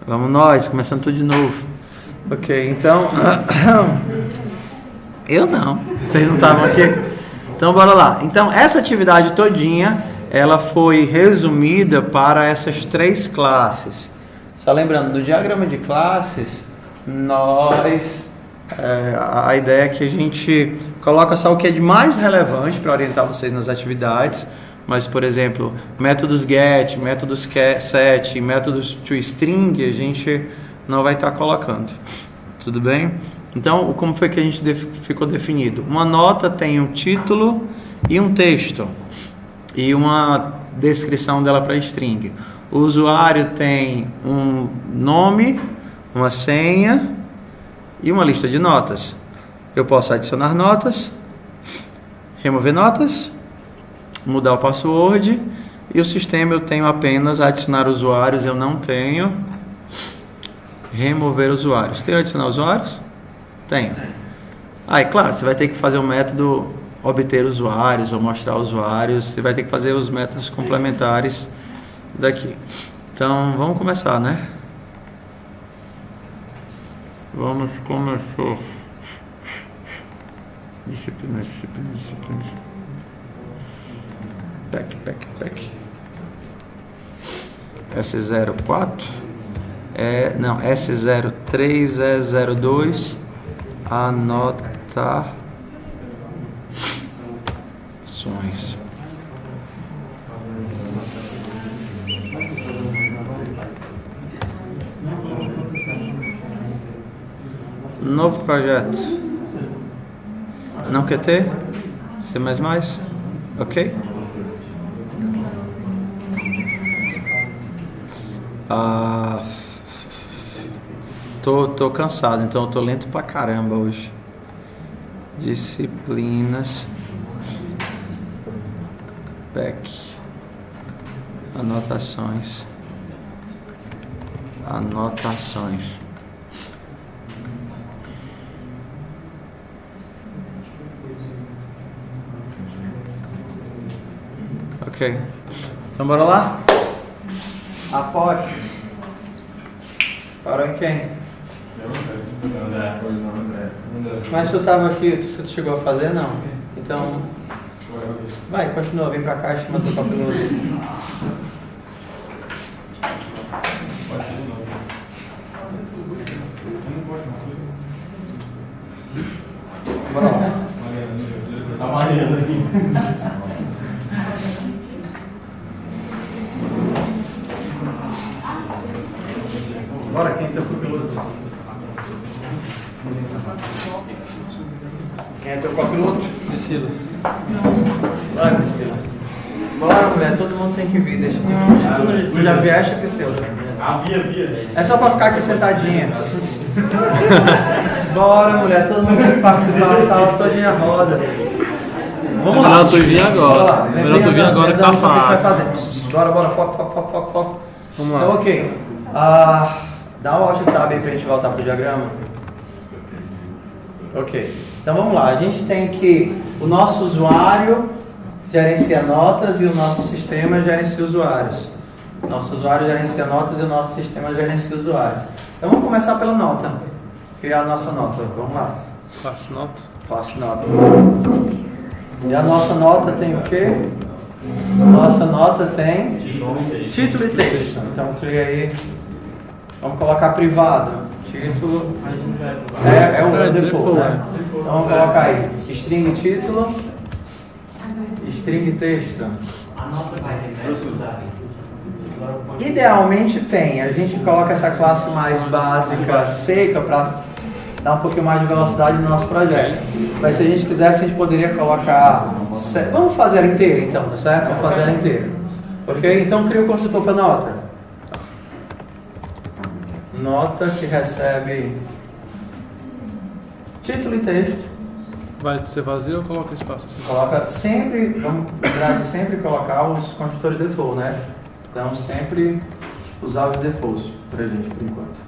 Vamos nós, começando tudo de novo. Ok, então... Eu não. Vocês não estavam aqui? Então, bora lá. Então, essa atividade todinha, ela foi resumida para essas três classes. Só lembrando, no diagrama de classes, a ideia é que a gente coloca só o que é de mais relevante para orientar vocês nas atividades. Mas, por exemplo, métodos get, métodos set, métodos toString, a gente não vai estar colocando. Tudo bem? Então, como foi que a gente ficou definido? Uma nota tem um título e um texto, e uma descrição dela para string. O usuário tem um nome, uma senha e uma lista de notas. Eu posso adicionar notas, remover notas, mudar o password, e o sistema eu tenho apenas adicionar usuários, eu não tenho remover usuários. Tem adicionar usuários? Tenho. Aí, claro, você vai ter que fazer o método obter usuários ou mostrar usuários, você vai ter que fazer os métodos complementares daqui. Então, vamos começar, né? Vamos começar. Disciplina. Pack. S04 não, S03 E02 anotações. Novo projeto. Não QT? C++? Ok? Tô cansado, então eu tô lento pra caramba hoje. Disciplinas. Pack. Anotações. Ok. Então bora lá? Apostas. Parou em quem? Mas tu estava aqui, você chegou a fazer? Não. Então, vai, continua, vem pra cá e chama teu copiloto. Bora lá. Tá mareando aqui. Bora, quem é teu copiloto? Quem é teu copiloto? Priscila. Vai, Priscila. Bora, mulher, todo mundo tem que vir, deixa aqui. Tu já vieste, Priscila? Via. É só pra ficar aqui sentadinha. Bora, mulher, todo mundo tem que participar, a sala todinha roda. Vamos lá. Melhor tu vir agora. Melhor tu vir agora que tá fácil. Bora, foco. Vamos lá. Então, ok. Dá um Alt Tab aí pra gente voltar pro diagrama. Ok. Então vamos lá. A gente tem que o nosso usuário gerencia notas e o nosso sistema gerencia usuários. Nosso usuário gerencia notas e o nosso sistema gerencia usuários. Então vamos começar pela nota. Criar a nossa nota. Vamos lá. Classe nota. E a nossa nota tem o quê? Nossa nota tem título e texto. Então cria aí. Vamos colocar privado. Título é o default, né? Então vamos colocar aí string título, string texto. Idealmente tem. A gente coloca essa classe mais básica, seca, para dar um pouquinho mais de velocidade no nosso projeto. Mas se a gente quisesse, a gente poderia colocar... Vamos fazer ela inteira então, tá certo? Vamos fazer ela inteira. Ok? Então cria o construtor para nota. Nota que recebe título e texto. Vai ser vazio ou coloca espaço assim? Coloca sempre, vamos lembrar de sempre colocar os construtores default, né? Então sempre usar os defaults pra gente por enquanto.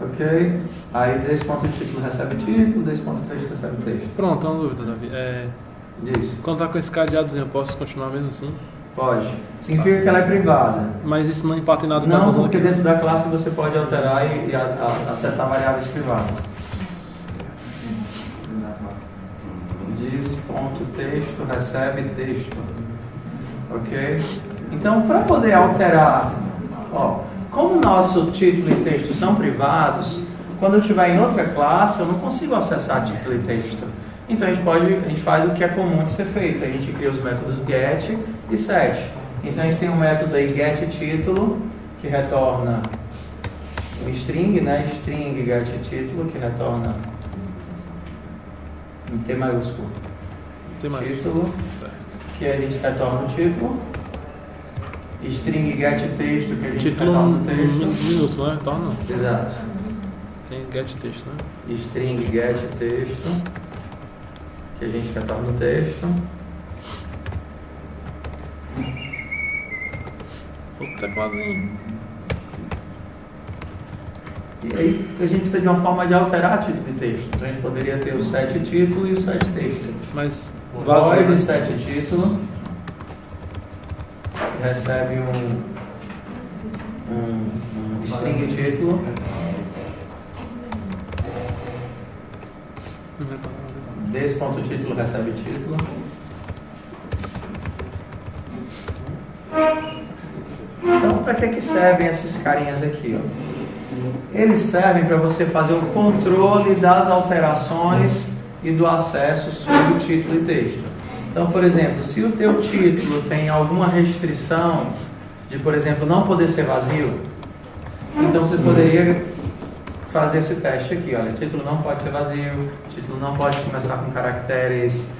Ok? Aí desse ponto de título recebe título, desse ponto de texto recebe texto. Pronto, uma dúvida, Davi. Diz. Quando tá com esse cadeadozinho, eu posso continuar mesmo assim? Pode. Significa que ela é privada. Mas isso não impacta em nada. Não, porque dentro da classe você pode alterar e acessar variáveis privadas. Diz ponto texto, recebe texto. Ok? Então, para poder alterar, ó, como o nosso título e texto são privados, quando eu estiver em outra classe, eu não consigo acessar título e texto. Então a gente faz o que é comum de ser feito. A gente cria os métodos get e set. Então a gente tem um método aí get título, que retorna um string, né? String get título, que retorna em T maiúsculo. Título, certo. Que a gente retorna o título. String get texto, que a gente retorna o texto. Minúsculo, né? Retorna. Exato. Tem get texto, né? String get texto, que a gente retorna o texto. Outro tecladinho. E aí a gente precisa de uma forma de alterar título de texto. Então a gente poderia ter o set título e o set texto. Mas void set título recebe um string título. Desse ponto título recebe título. Então, para que servem esses carinhas aqui? Ó? Eles servem para você fazer o controle das alterações e do acesso sobre o título e texto. Então, por exemplo, se o teu título tem alguma restrição de, por exemplo, não poder ser vazio, então você poderia fazer esse teste aqui, olha, título não pode ser vazio, título não pode começar com caracteres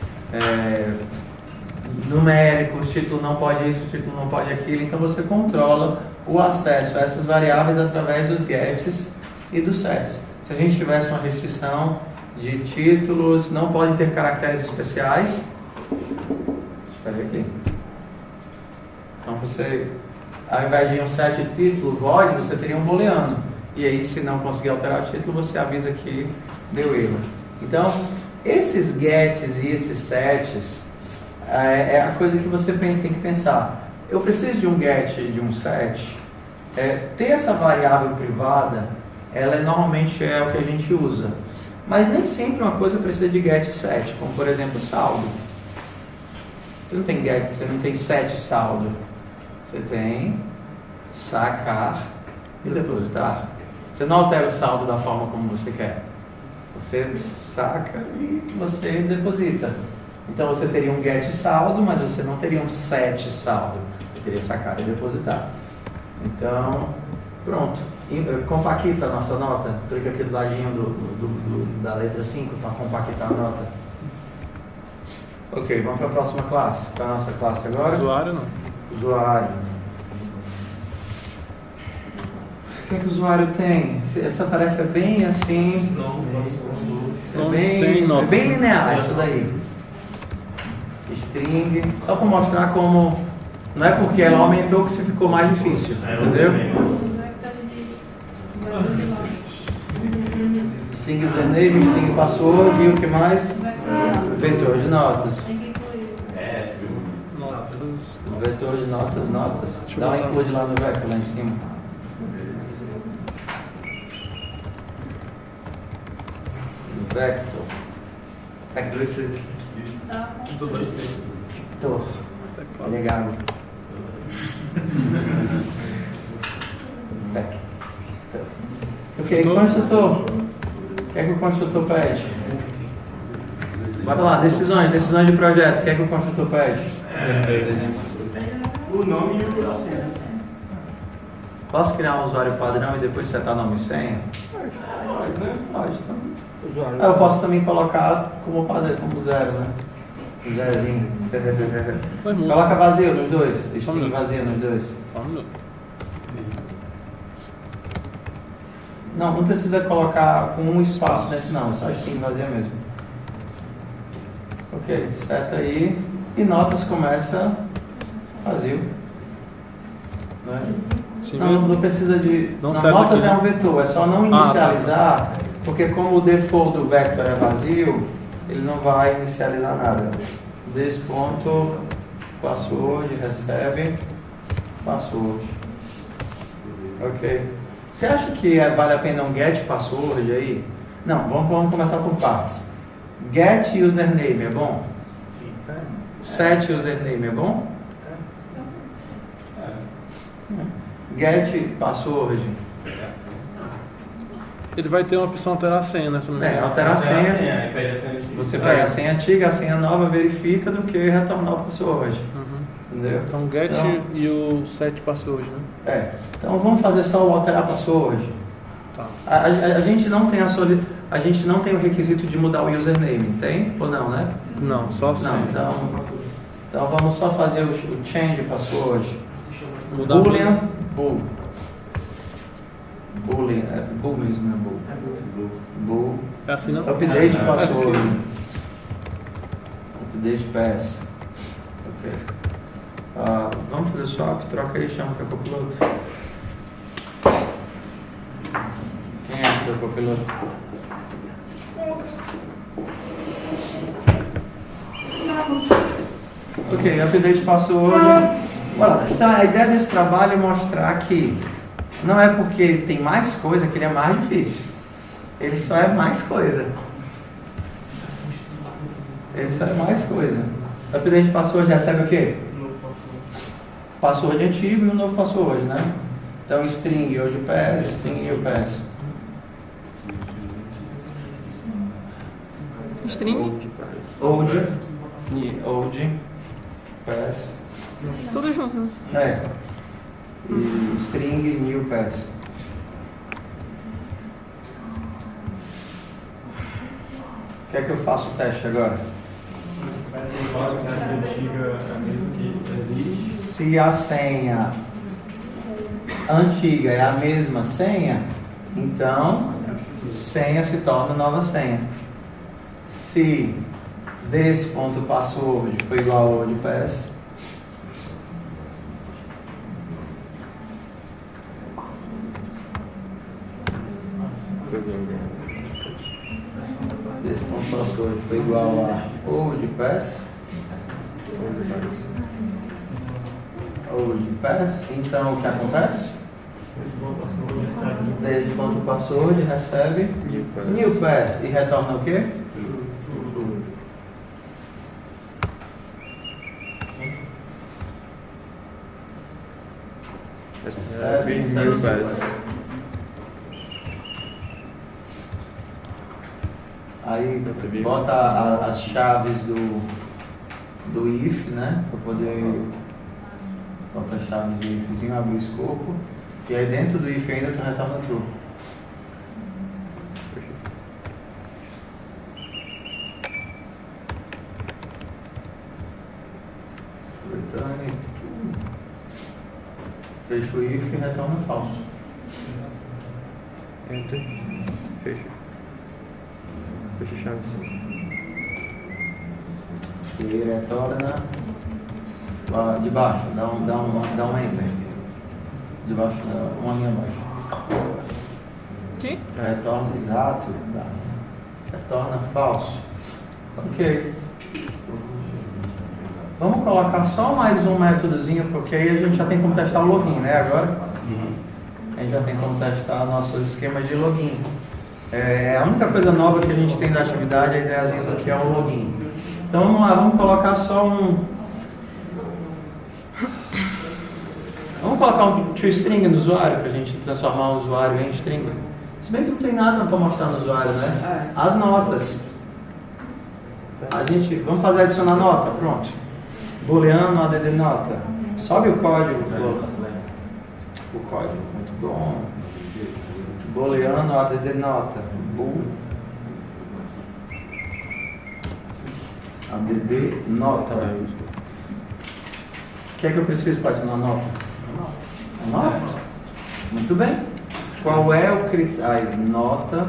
numéricos, título não pode isso, título não pode aquilo, então você controla o acesso a essas variáveis através dos gets e dos sets. Se a gente tivesse uma restrição de títulos, não podem ter caracteres especiais, estaria aqui. Então você, ao invés de um set título void, você teria um booleano. E aí, se não conseguir alterar o título, você avisa que deu erro. Então, esses gets e esses sets é a coisa que você tem que pensar. Eu preciso de um get e de um set. Ter essa variável privada, ela normalmente é o que a gente usa. Mas nem sempre uma coisa precisa de get e set, como por exemplo saldo. Você não tem get, você não tem set saldo. Você tem sacar e depositar. Você não altera o saldo da forma como você quer. Você saca e você deposita. Então você teria um get saldo, mas você não teria um set saldo. Você teria sacar e depositar. Então, pronto. Compaquita a nossa nota. Clica aqui do ladinho da letra 5 para compaquitar a nota. Ok, vamos para a próxima classe. Para a nossa classe agora. Usuário não. Usuário. O que o usuário tem? Essa tarefa é bem assim. É bem linear isso daí. String. Só para mostrar como. Não é porque ela aumentou que se ficou mais difícil. Entendeu? String username, string password e o que mais? Vetor de notas. Vetor de notas. Dá um include lá no vector, lá em cima. Vector. Vector. Vector. Legal. Vector. Ok, construtor. O que é que o construtor pede? Bora lá, decisões de projeto. O que é que o construtor pede? O nome e o processo. Posso criar um usuário padrão e depois setar nome e senha? Pode, né? Pode, então. Eu posso também colocar como padrão, como zero, né? Zerozinho. Coloca vazio nos dois. String vazio nos dois. Não precisa colocar com um espaço dentro, não. É só string vazio mesmo. Ok, seta aí. E notas começa vazio. Né? Não precisa de. Notas aqui, é um vetor, é só não inicializar, porque como o default do vector é vazio, ele não vai inicializar nada. Desse ponto password, recebe password. Ok. Você acha que vale a pena um get password aí? Não, vamos começar por partes. Get username é bom? Set username é bom? Get password. Ele vai ter uma opção alterar a senha, né? Alterar a senha. Você pega a senha antiga, a senha nova, verifica do que retornar o password. Entendeu? Então get e o set password, né? Então vamos fazer só o alterar password. Tá. A gente não tem a gente não tem o requisito de mudar o username, tem? Ou não, né? Não, só a senha. Não, então vamos só fazer o change password. Mudar Boolean, bool. Boolean, bool mesmo, né? Bool. É assim, não? Update password. Update pass. Ok. Vamos fazer swap, troca aí, chama para copiloto. Quem é o copiloto? Ok, update password. Bora. Então a ideia desse trabalho é mostrar que não é porque ele tem mais coisa que ele é mais difícil. Ele só é mais coisa. Ele só é mais coisa. Update password recebe o quê? Password antigo e um novo password, né? Então string old pass, string new pass. String? Old pass. Tudo junto, né? E string new pass. Quer que eu faça o teste agora? Se a senha antiga é a mesma senha, então senha se torna nova senha. Se desse ponto password foi igual ao old pass, desse ponto password foi igual a old pass, então o que acontece? Desse ponto password recebe new pass e retorna o quê? Recebe new pass. Aí bota as chaves do if, né? Para poder botar as chaves do ifzinho, abrir o escopo. E aí dentro do if ainda tu retorna true. Return. Fecha o if e retorna falso. Enter. Fecha. Fecha a chave sim. E retorna lá de baixo, dá um enter. De baixo, uma linha abaixo. Aqui? Retorna exato, retorna falso. Ok. Vamos colocar só mais um métodozinho, porque aí a gente já tem como testar o login, né? Agora a gente já tem como testar nosso esquema de login. A única coisa nova que a gente tem na atividade, a ideiazinha do que é o login. Então vamos lá, vamos colocar só vamos colocar um toString no usuário, para a gente transformar o usuário em string. Se bem que não tem nada para mostrar no usuário, né? As notas. Vamos fazer adicionar nota, pronto. Booleano add nota. Sobe o código. O código, muito bom. Booleano add nota. Bool. Add nota. O que é que eu preciso para adicionar nota? A nota? Muito bem. Qual é o critério? Nota.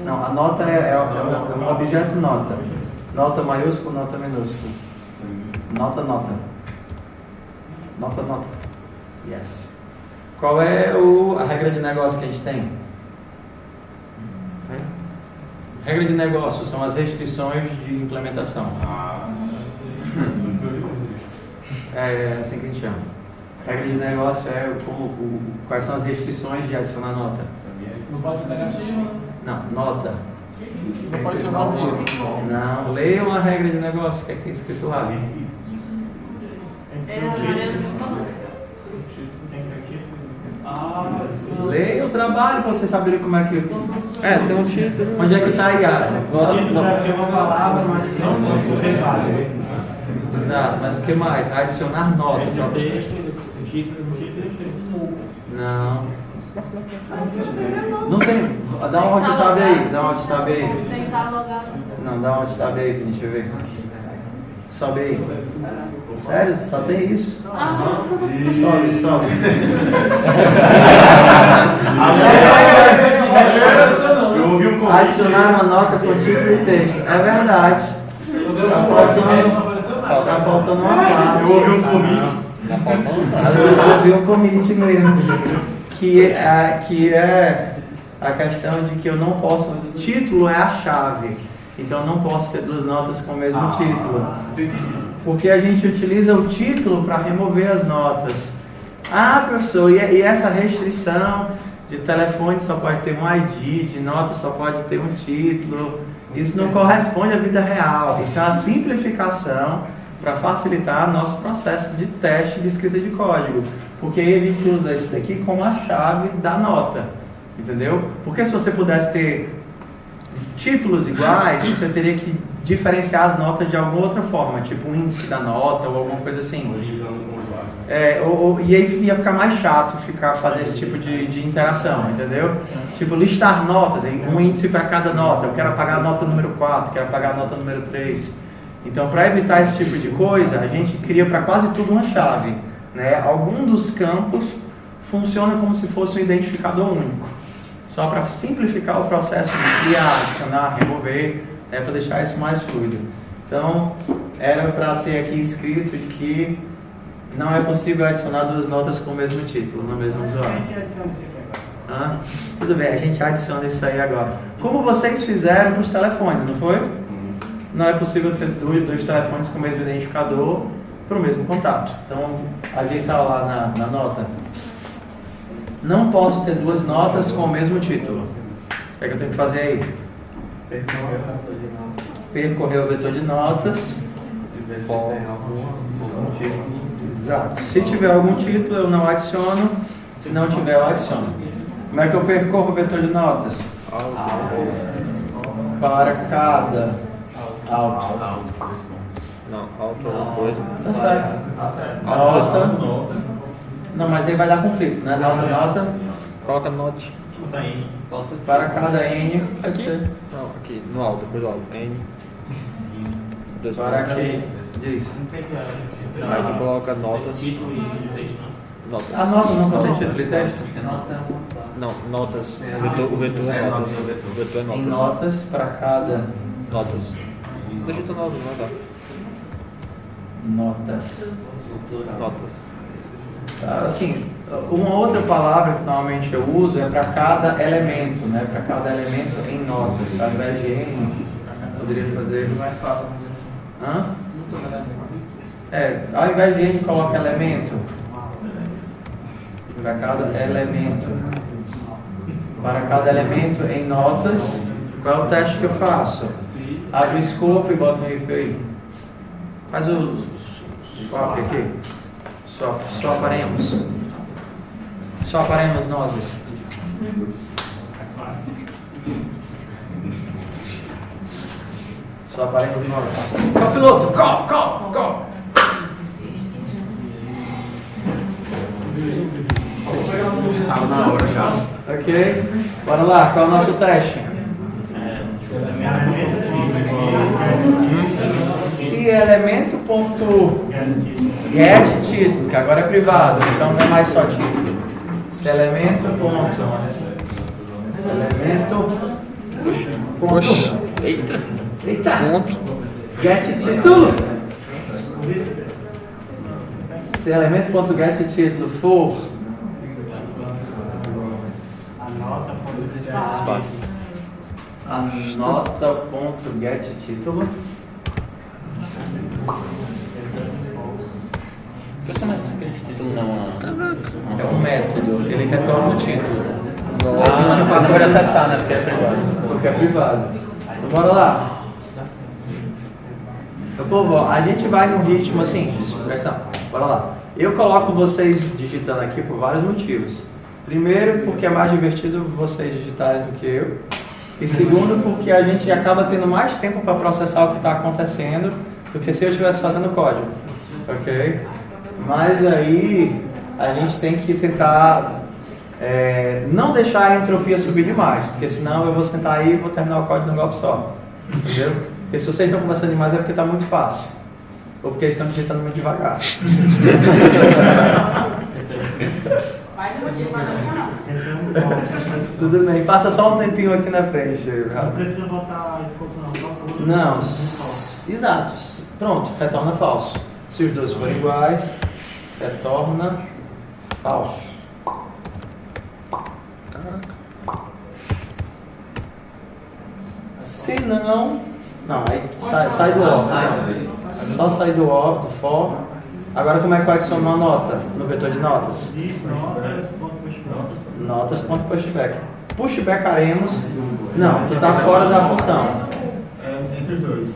Não, a nota é um objeto nota. Nota maiúsculo, nota minúsculo. Nota. Nota. Yes. Qual é a regra de negócio que a gente tem? Regra de negócio são as restrições de implementação. É assim que a gente chama. Regra de negócio é quais são as restrições de adicionar nota. Não pode ser negativo. Não, nota. Não pode ser vazio. Não, leiam a regra de negócio, que é que tem escrito lá. Leia o trabalho para vocês saberem como é que. Tem um título. Onde é que está a IA? É uma palavra, mas não tem várias. Exato, mas o que mais? Adicionar nota. Não. Não tem. Dá um alt tab aí. Dá um alt tab aí. Tentar logar. Não, dá um alt tab aí, deixa eu ver. Sobe aí. Sério? Só tem isso? Sobe. Eu ouvi um convite. Adicionar uma nota com título e texto. É verdade. Tá faltando uma parte. Eu ouvi um convite. Eu ouvi um commit mesmo. Que é a questão de que eu não posso. Título é a chave. Então eu não posso ter duas notas com o mesmo título. Porque a gente utiliza o título para remover as notas. Ah, professor, e essa restrição de telefone só pode ter um ID, de nota só pode ter um título. Isso não corresponde à vida real. Isso é uma simplificação para facilitar nosso processo de teste de escrita de código. Porque aí a gente usa isso daqui como a chave da nota. Entendeu? Porque se você pudesse ter títulos iguais, você teria que diferenciar as notas de alguma outra forma, tipo o índice da nota ou alguma coisa assim. E aí ia ficar mais chato fazer esse tipo de interação, entendeu? Tipo, listar notas, um índice para cada nota. Eu quero apagar a nota número 4, quero apagar a nota número 3. Então, para evitar esse tipo de coisa, a gente cria para quase tudo uma chave, né? Algum dos campos funciona como se fosse um identificador único. Só para simplificar o processo de criar, adicionar, remover, né, para deixar isso mais fluido. Então, era para ter aqui escrito de que não é possível adicionar duas notas com o mesmo título, no mesmo usuário. Tudo bem, a gente adiciona isso aí agora. Como vocês fizeram para os telefones, não foi? Não é possível ter dois telefones com o mesmo identificador para o mesmo contato. Então, a gente está lá na nota. Não posso ter duas notas com o mesmo título. O que é que eu tenho que fazer aí? Percorrer o vetor de notas. Exato. Se tiver algum título, eu não adiciono. Se não tiver, eu adiciono. Como é que eu percorro o vetor de notas? Para cada alto. Não, alto alguma coisa. Tá certo. Nota. Não, mas aí vai dar conflito, né? Nota. Coloca note. Para cada N. Aqui? Não, aqui, no alto, depois do alto. N. Para aqui. Diz. Aí tu coloca notas. Notas. A nota não contém título e texto? Não, notas. O vetor é notas. O vetor é notas. Em notas para cada. Notas. Deixa eu notas, não tá? Notas. Notas. Uma outra palavra que normalmente eu uso é para cada elemento, né? Para cada elemento em notas. Ao invés de N, poderia fazer. Mais fácil fazer assim. Ao invés de N, coloca elemento. Para cada elemento. Para cada elemento em notas, qual é o teste que eu faço? Abre o scope e bota um if aí. Faz o swap aqui. Swaparemos. Swaparemos nozes. Swaparemos nozes. Copiloto, go! Estava na hora já. Ok? Bora lá, qual é o nosso teste? Se elemento.get título, que agora é privado, então não é mais só título. Se elemento. Eita! Get título. Se elemento.get título for anota.get título título. Não pode acessar, né? Porque é privado. Porque é privado. Então, bora lá. Meu povo, ó, a gente vai no ritmo assim, presta atenção, bora lá. Eu coloco vocês digitando aqui por vários motivos. Primeiro, porque é mais divertido vocês digitarem do que eu. E segundo, porque a gente acaba tendo mais tempo para processar o que está acontecendo do que se eu estivesse fazendo código. Ok? Mas aí a gente tem que tentar não deixar a entropia subir demais, porque senão eu vou sentar aí e vou terminar o código num golpe só. Entendeu? Porque se vocês estão conversando demais é porque está muito fácil. Ou porque eles estão digitando muito devagar. Tudo bem, passa só um tempinho aqui na frente. Não precisa botar esse ponto não. Não, exato. Pronto, retorna falso. Se os dois forem iguais, retorna falso. Se não, aí sai do OR. Só sai do OR, do for. Agora como é que vai adicionar uma nota no vetor de notas? Notas.pushback. Pushbackaremos. Não, tu está fora da função. Entre os dois.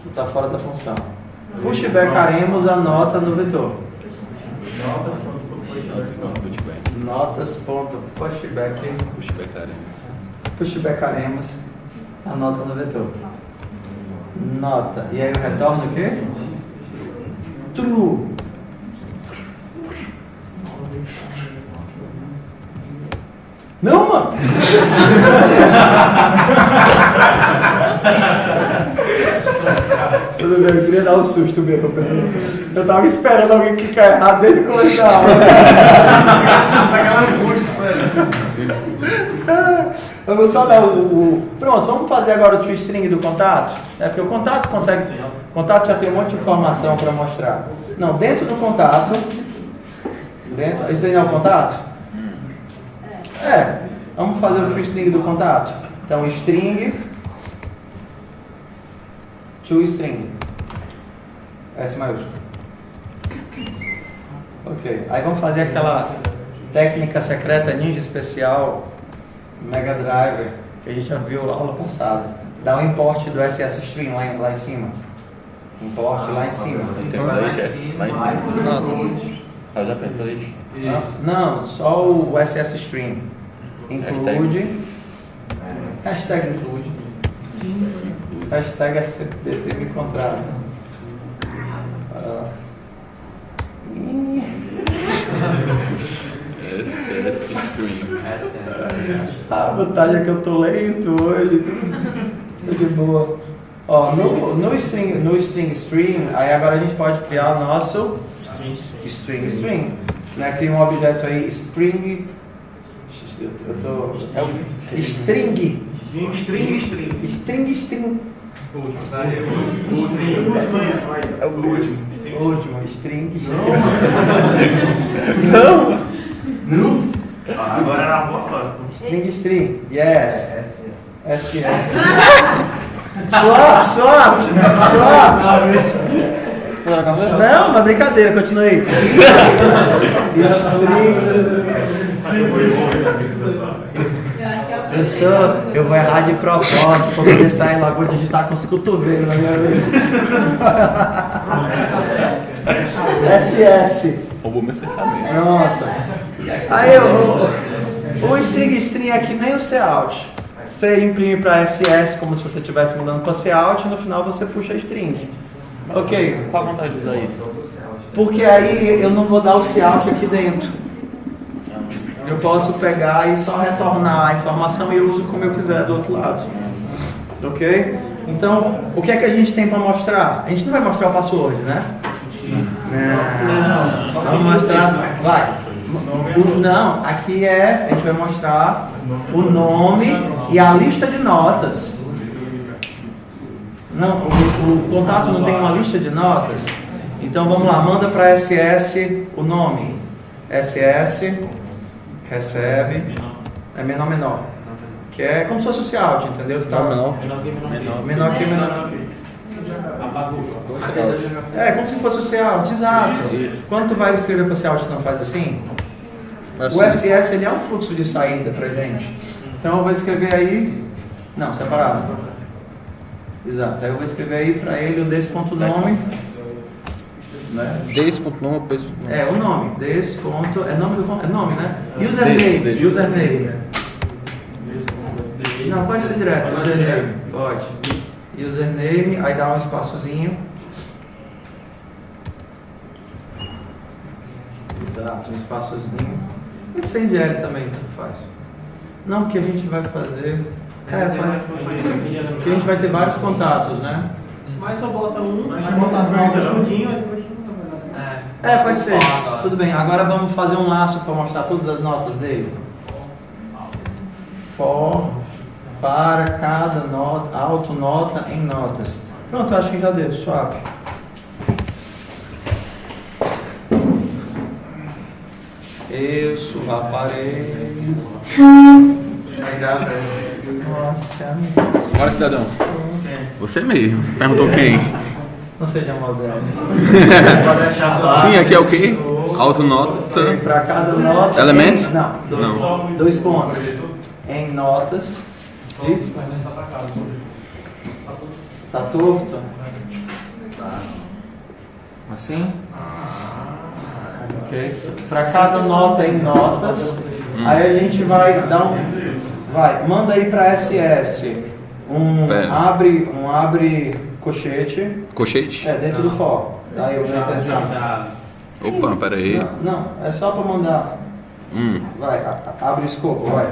Tu está fora da função. Pushbackaremos a nota no vetor. Pushbackaremos a nota no vetor. Nota. E aí eu retorno o quê? True. Não, mano! Tudo bem, eu queria dar um susto mesmo. Eu tava esperando alguém clicar errado desde o começo da aula. Eu vou só dar Pronto, vamos fazer agora o toString do contato? Porque o contato consegue. O contato já tem um monte de informação para mostrar. Não, dentro do contato. Isso aí não é o contato? Vamos fazer o toString do contato. Então, string toString. S maiúsculo. Ok. Aí vamos fazer aquela técnica secreta ninja especial Mega Driver que a gente já viu na aula passada. Dá um import do SSString lá em cima. Import lá em cima. Faz a template. Não, só o SSString. Include. Hashtag include. Hashtag SCDT me encontrado. A vantagem é que eu tô lento hoje. Tô de boa. Ó, no string, aí agora a gente pode criar o nosso string. Né? Cria um objeto aí, string. String. É o último. Último, string. Não? Agora era a boa. String. Yes. SS. Swap. Não, mas brincadeira, continue. Eu vou errar de propósito para poder sair lá, vou digitar com os cotovelos na minha vez. SS. Roubou meus pensamentos. Pronto. Aí o string é que nem o cout. Você imprime para SS como se você estivesse mudando para cout e no final você puxa a string. Ok. Qual a vontade de usar isso? Porque aí eu não vou dar o cout aqui dentro. Eu posso pegar e só retornar a informação e eu uso como eu quiser do outro lado. Ok? Então, o que é que a gente tem para mostrar? A gente não vai mostrar o password, né? Não. Vamos mostrar. Vai. Não, aqui a gente vai mostrar o nome e a lista de notas. Não, o contato não tem uma lista de notas? Então vamos lá, manda para SS o nome. SS recebe menor. Que é como se fosse o cout, entendeu? Tá menor que menor. É como se fosse o cout, exato. Quando tu vai escrever para o cout, não faz assim? O SS ele é um fluxo de saída pra gente. Então eu vou escrever aí. Não, separado. Exato. Aí eu vou escrever aí pra ele o desse.nome. Né? Desse.nome, É o nome. Desse ponto. É nome, né? Username. Username. Não, pode ser direto. Username. Pode. Username, aí dá um espaçozinho. Exato, um espaçozinho. Pode ser INDL também, tanto faz. Não, porque a gente vai fazer. Porque a gente vai ter vários contatos, né? Mas só bota um, a gente bota as notas tudinho, aí depois pode ser. Tudo bem, agora vamos fazer um laço para mostrar todas as notas dele. For para cada nota, autonota em notas. Pronto, acho que já deu, swap. Eu suvaparei. Aí já veio. Nossa, Bora, cidadão. Você mesmo. Perguntou quem? não seja moderno. pode deixar Sim, aqui é o quê? Autonota. Para cada nota. Element? Não, dois pontos. Em notas. Isso? Tá torto? Assim? Ok. Para cada nota em notas, aí a gente vai dar manda aí para SS abre cochete. Cochete? Dentro do for. Aí eu já entendi. Opa, pera aí. Não, é só para mandar. Vai, abre o escopo, vai.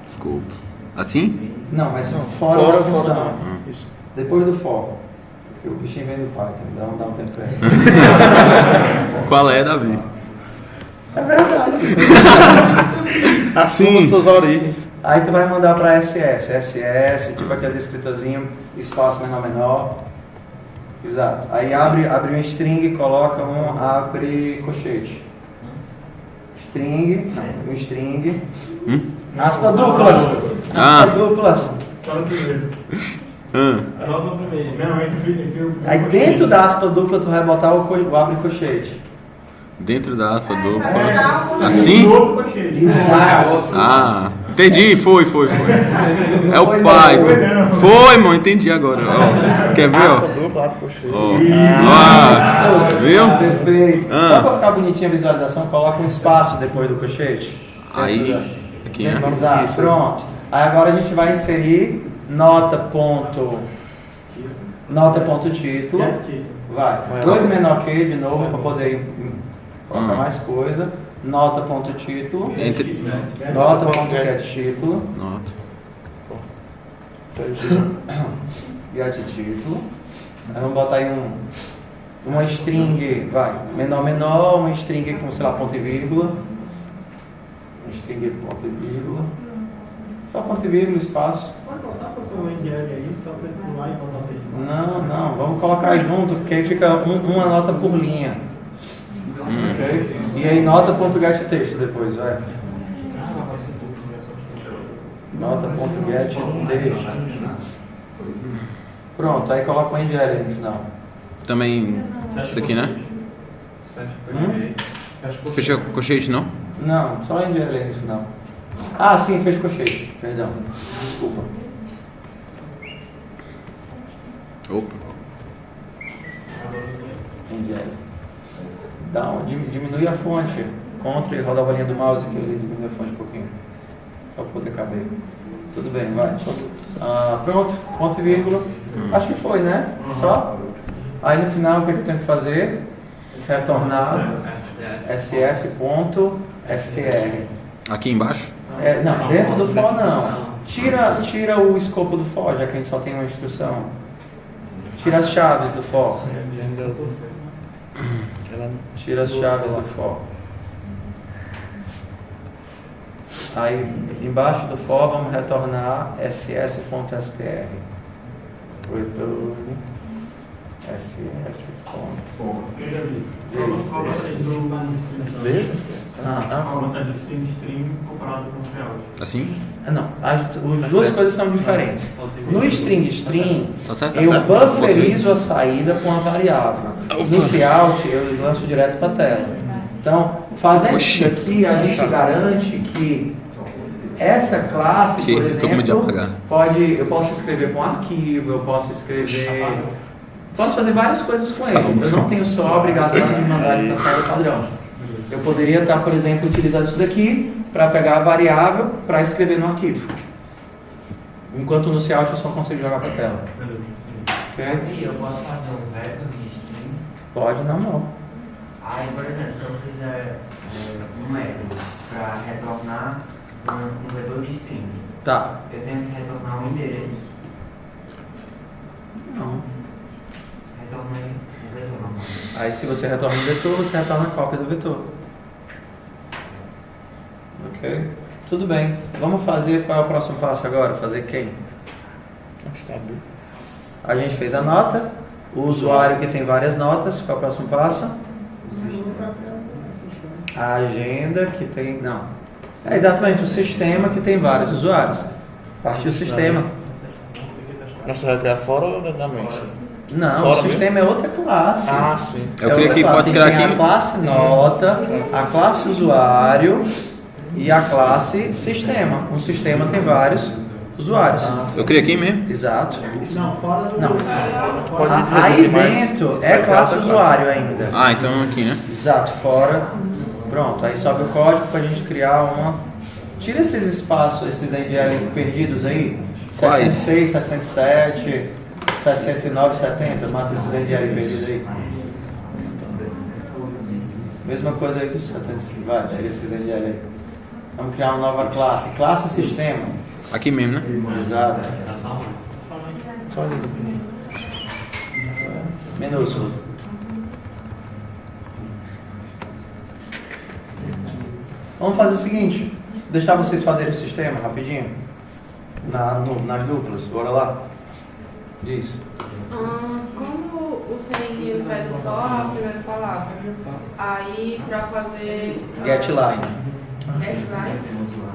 Desculpa. Assim? Não, mas fora da função. Depois do for. Porque o bichinho vem do Python, dá um tempo pra ele. Qual é, Davi? É verdade. Assuma suas origens. Aí tu vai mandar para SS, tipo aquele escritorzinho, espaço menor. Exato. Aí abre um string, coloca abre cochete. String, um string. Aspas duplas. Aspas duplas. Só no primeiro. Só no primeiro. Não, Aí dentro da aspa dupla tu vai botar o abre cochete. Dentro da aspa dupla. Assim? Exato. Ah, entendi, foi. É o Python. Foi, mano, entendi agora. Ó, quer ver, ó? Viu? Perfeito. Só para ficar bonitinha a visualização, coloca um espaço depois do cochete. Aí, aqui, né? Exato, pronto. Aí agora a gente vai inserir nota.título. Vai. 2 menor que de novo para poder colocar mais coisa. Nota.título. Nota.getTítulo. Nota. GetTítulo. Aí vamos botar aí uma string, vai, menor, uma string com, sei lá, ponto e vírgula. Uma string ponto e vírgula. Só ponto e vírgula, espaço. Pode botar para o seu NDL aí, só para ele pular e botar. Não, vamos colocar junto, porque aí fica uma nota por linha. Ok? E aí nota.getTexto depois, vai. Nota.getTexto. Pronto, aí coloca o NDL aí no final. Também isso aqui, né? Fecha cochete, não? Não, só o NDL aí no final. Ah, sim, fez cochete, perdão. Desculpa. Opa. NDL. Diminui a fonte. Ctrl e roda a bolinha do mouse que ele diminui a fonte um pouquinho. Só para poder caber. Tudo bem, vai. Pronto, ponto e vírgula. Acho que foi, né? Só. Aí no final o que eu tenho que fazer? Retornar ss.str. Aqui embaixo? Não, dentro do for não. Tira o escopo do for, já que a gente só tem uma instrução. Tira as chaves do for. Tira as chaves do for. Aí embaixo do for vamos retornar ss.str. Return ss. Veja. A string comparado com o real. Assim? Não, as duas coisas são diferentes. No string, Tá certo, eu certo. bufferizo a saída com a variável. No cout, eu lanço direto para a tela. Então, fazendo isso aqui, a gente garante que essa classe, por exemplo, eu posso escrever com arquivo, eu posso fazer várias coisas com ele. Eu não tenho só a obrigação de mandar ele para a sala padrão. Eu poderia estar, por exemplo, utilizando isso daqui para pegar a variável para escrever no arquivo. Enquanto no Cout eu só consigo jogar para a tela. Okay? E eu posso fazer um versus string? Pode, não. Aí, por exemplo, se eu fizer um método para retornar um vetor de string, tá. Eu tenho que retornar um endereço? Não. Retornei um vetor normal. Aí se você retorna um vetor, você retorna a cópia do vetor. Ok? Tudo bem. Vamos fazer, qual é o próximo passo agora? Fazer quem? A gente fez a nota, o usuário que tem várias notas, qual é o próximo passo? A agenda que tem, não. É exatamente o sistema que tem vários usuários. Partiu o sistema. Mas você vai criar fora ou dentro da mente? Não, fora o sistema mesmo? É outra classe. Ah, sim. Eu queria que pode criar aqui. A classe nota, a classe usuário e a classe sistema. Um sistema tem vários usuários. Eu criei aqui mesmo? Exato. Não, fora do... Não. Aí dentro é classe usuário ainda. Ah, então aqui, né? Exato, fora. Pronto, aí sobe o código para a gente criar uma. Tira esses espaços, esses NDL perdidos aí. Quais? 66, 67, 69, 70. Mata esses NDL perdidos aí. Mesma coisa aí que os 75. Vai, tira esses NDL aí. Vamos criar uma nova classe. Classe sistema. Aqui mesmo, né? Exato. Só isso. Minúsculo. Vamos fazer o seguinte, deixar vocês fazerem o sistema rapidinho, nas duplas, bora lá? Diz. Como o CI pega só a primeira palavra, aí para fazer... GetLine.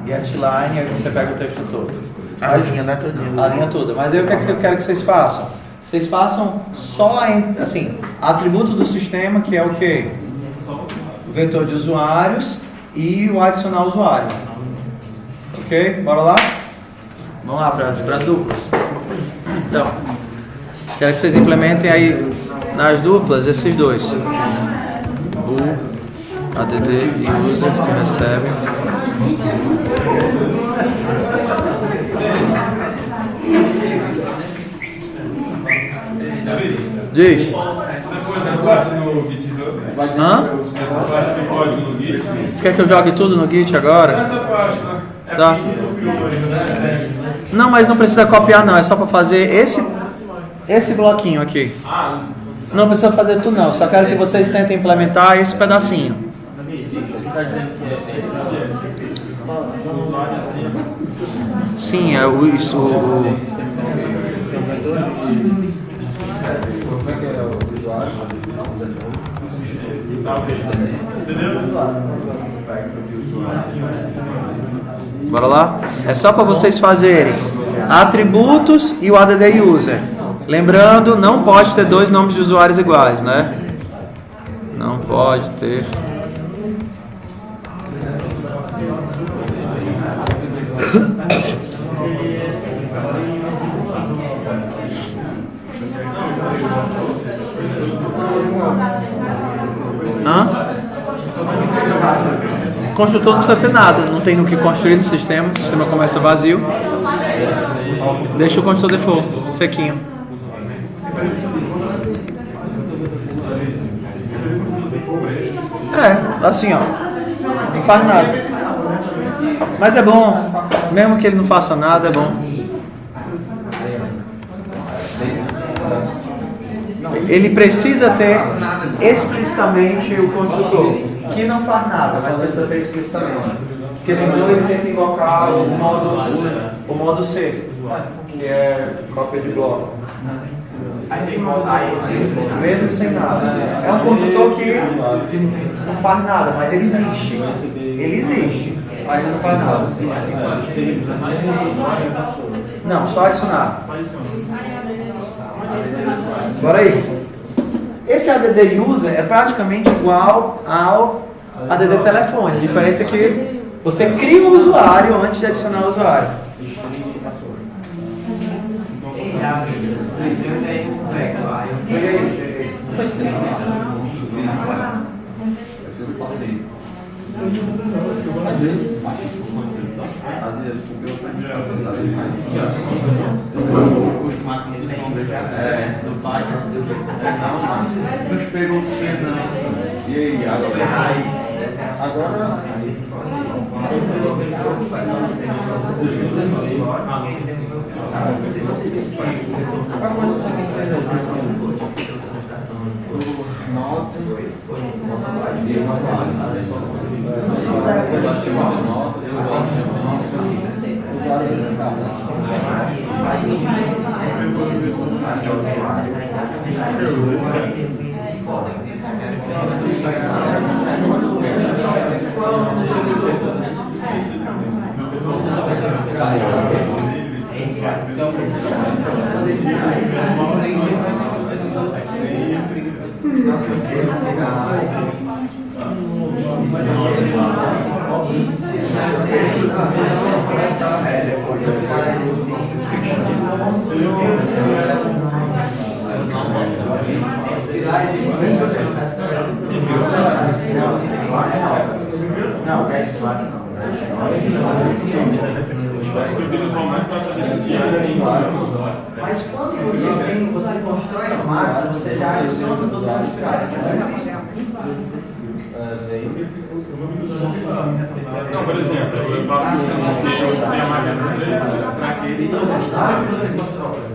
GetLine, aí você pega o texto todo. A linha, né? A linha toda. Mas aí o que eu quero que vocês façam? Vocês façam só, assim, atributo do sistema, que é o quê? O vetor de usuários e o adicionar usuário. Ok? Bora lá? Vamos lá para as duplas. Então, quero que vocês implementem aí nas duplas esses dois. O add e user que recebe. Diz. Hã? Você quer que eu jogue tudo no Git agora? Tá. Não, mas não precisa copiar não, é só para fazer esse bloquinho aqui. Não precisa fazer tudo não, só quero que vocês tentem implementar esse pedacinho. Sim, é isso. Bora lá? É só para vocês fazerem atributos e o add user. Lembrando, não pode ter dois nomes de usuários iguais, né? Não pode ter. Hã? Construtor não precisa ter nada, não tem no que construir no sistema, o sistema começa vazio. Deixa o construtor default, sequinho. É, assim ó, não faz nada. Mas é bom, mesmo que ele não faça nada, é bom. Ele precisa ter explicitamente o construtor, que não faz nada, mas precisa ter explicitamente. Porque senão ele tenta invocar o modo C, que é cópia de bloco. Mesmo sem nada. É um construtor que não faz nada, mas ele existe. Ele existe, mas ele não faz nada. Não, só adicionar. Agora aí. Esse add user é praticamente igual ao ADD telefone. A diferença é que você cria um usuário antes de adicionar o usuário. Pegou cena. E aí, agora. Mas quando você constrói a máquina, você já adiciona todas as pilares. Não, por exemplo, eu faço tem a máquina para aquele que você constrói.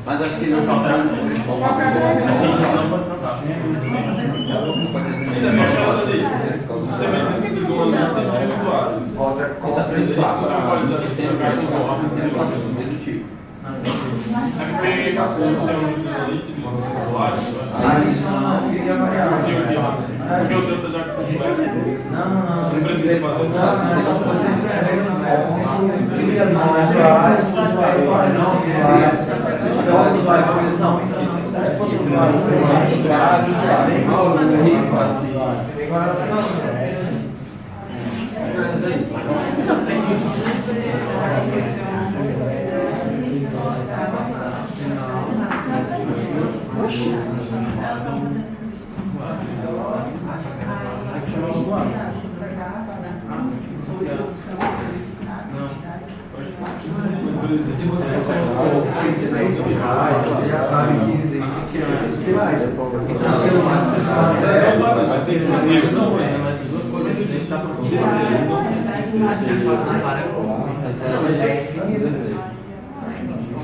Mas acho que ele não pode Se você colocou 33 pilares, você já sabe que existem aqueles pilares. Mas as duas coisas que a gente está acontecendo. Mas é infinito.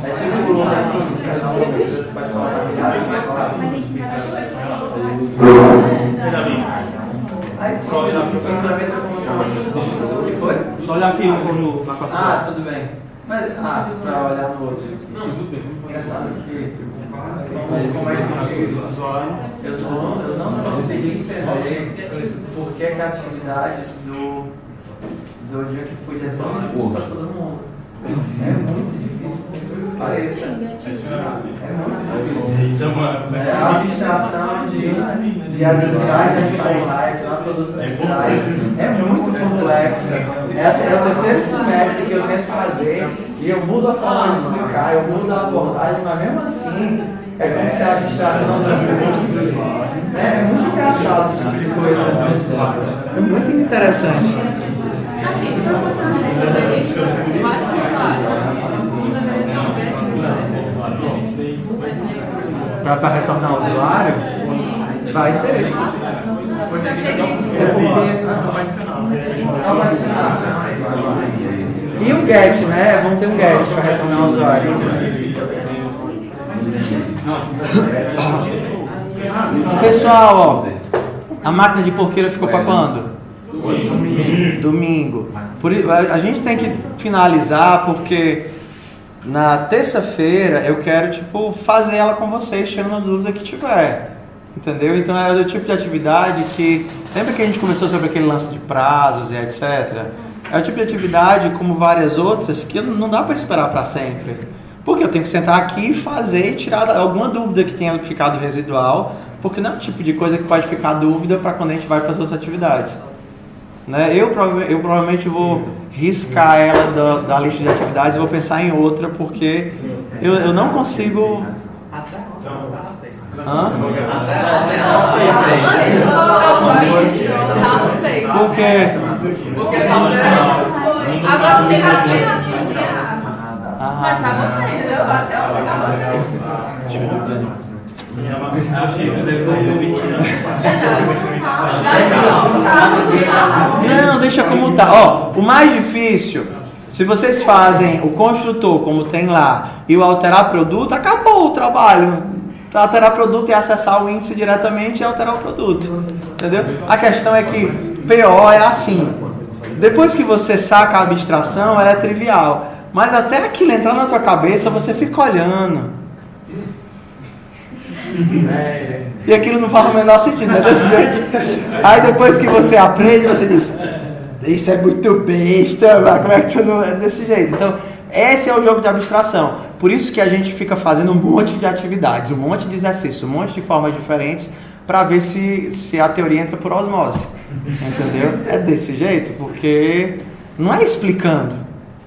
É tipo o volume aqui, se faz uma coisa, você pode colocar Só olhar aqui o que foi? Só olhar aqui no na passagem. Ah, tudo bem. Mas, pra olhar no outro. Não, tudo bem. Engraçado que, como é que eu não consegui entender por que a atividade do dia que fui resolver isso para todo mundo. É muito difícil, por pareça. É muito difícil. É a abstração de as slides formais, a produção das slides é muito complexa. É o terceiro semestre que eu tento fazer e eu mudo a forma de explicar, eu mudo a abordagem, mas mesmo assim é como se a abstração da é muito engraçado esse tipo de coisa. É muito interessante. Para retornar ao usuário, vai ter. Só vai adicionar. E o get, né? Vamos ter um get para retornar ao usuário. Pessoal, ó, a máquina de porqueira ficou para quando? Domingo. A gente tem que finalizar porque na terça-feira eu quero tipo fazer ela com vocês, tirando a dúvida que tiver. Entendeu? Então é do tipo de atividade que... Lembra que a gente conversou sobre aquele lance de prazos e etc? É o tipo de atividade, como várias outras, que não dá para esperar para sempre. Porque eu tenho que sentar aqui e fazer e tirar alguma dúvida que tenha ficado residual, porque não é o tipo de coisa que pode ficar dúvida para quando a gente vai para as outras atividades. Né? Eu provavelmente vou riscar ela da lista de atividades e vou pensar em outra, porque eu não consigo... Hã? Por quê? Agora não tem nada mas tava feio, eu até Não, deixa como tá. Ó, o mais difícil, se vocês fazem o construtor como tem lá e o alterar produto, acabou o trabalho. Alterar produto é acessar o índice diretamente e alterar o produto. Entendeu? A questão é que PO é assim. Depois que você saca a abstração, ela é trivial. Mas até aquilo entrar na tua cabeça, você fica olhando. E aquilo não faz o menor sentido, não é desse jeito? Aí depois que você aprende, você diz: isso é muito besta, mas como é que tu não é desse jeito? Então, esse é o jogo de abstração. Por isso que a gente fica fazendo um monte de atividades, um monte de exercícios, um monte de formas diferentes para ver se a teoria entra por osmose. Entendeu? É desse jeito, porque não é explicando,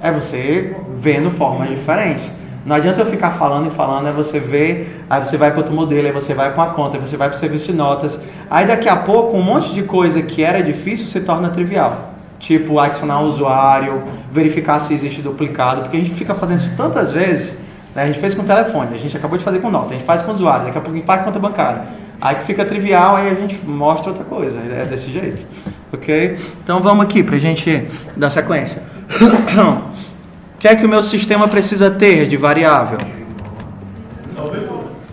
é você vendo formas diferentes. Não adianta eu ficar falando e falando, é você ver, aí você vai para outro modelo, aí você vai com a conta, aí você vai para o serviço de notas. Aí daqui a pouco um monte de coisa que era difícil se torna trivial. Tipo, adicionar o usuário, verificar se existe duplicado, porque a gente fica fazendo isso tantas vezes, né? A gente fez com o telefone, a gente acabou de fazer com nota, a gente faz com o usuário, daqui a pouco a gente faz com conta bancária. Aí que fica trivial, aí a gente mostra outra coisa, é desse jeito, ok? Então vamos aqui pra gente dar sequência. O que é que o meu sistema precisa ter de variável?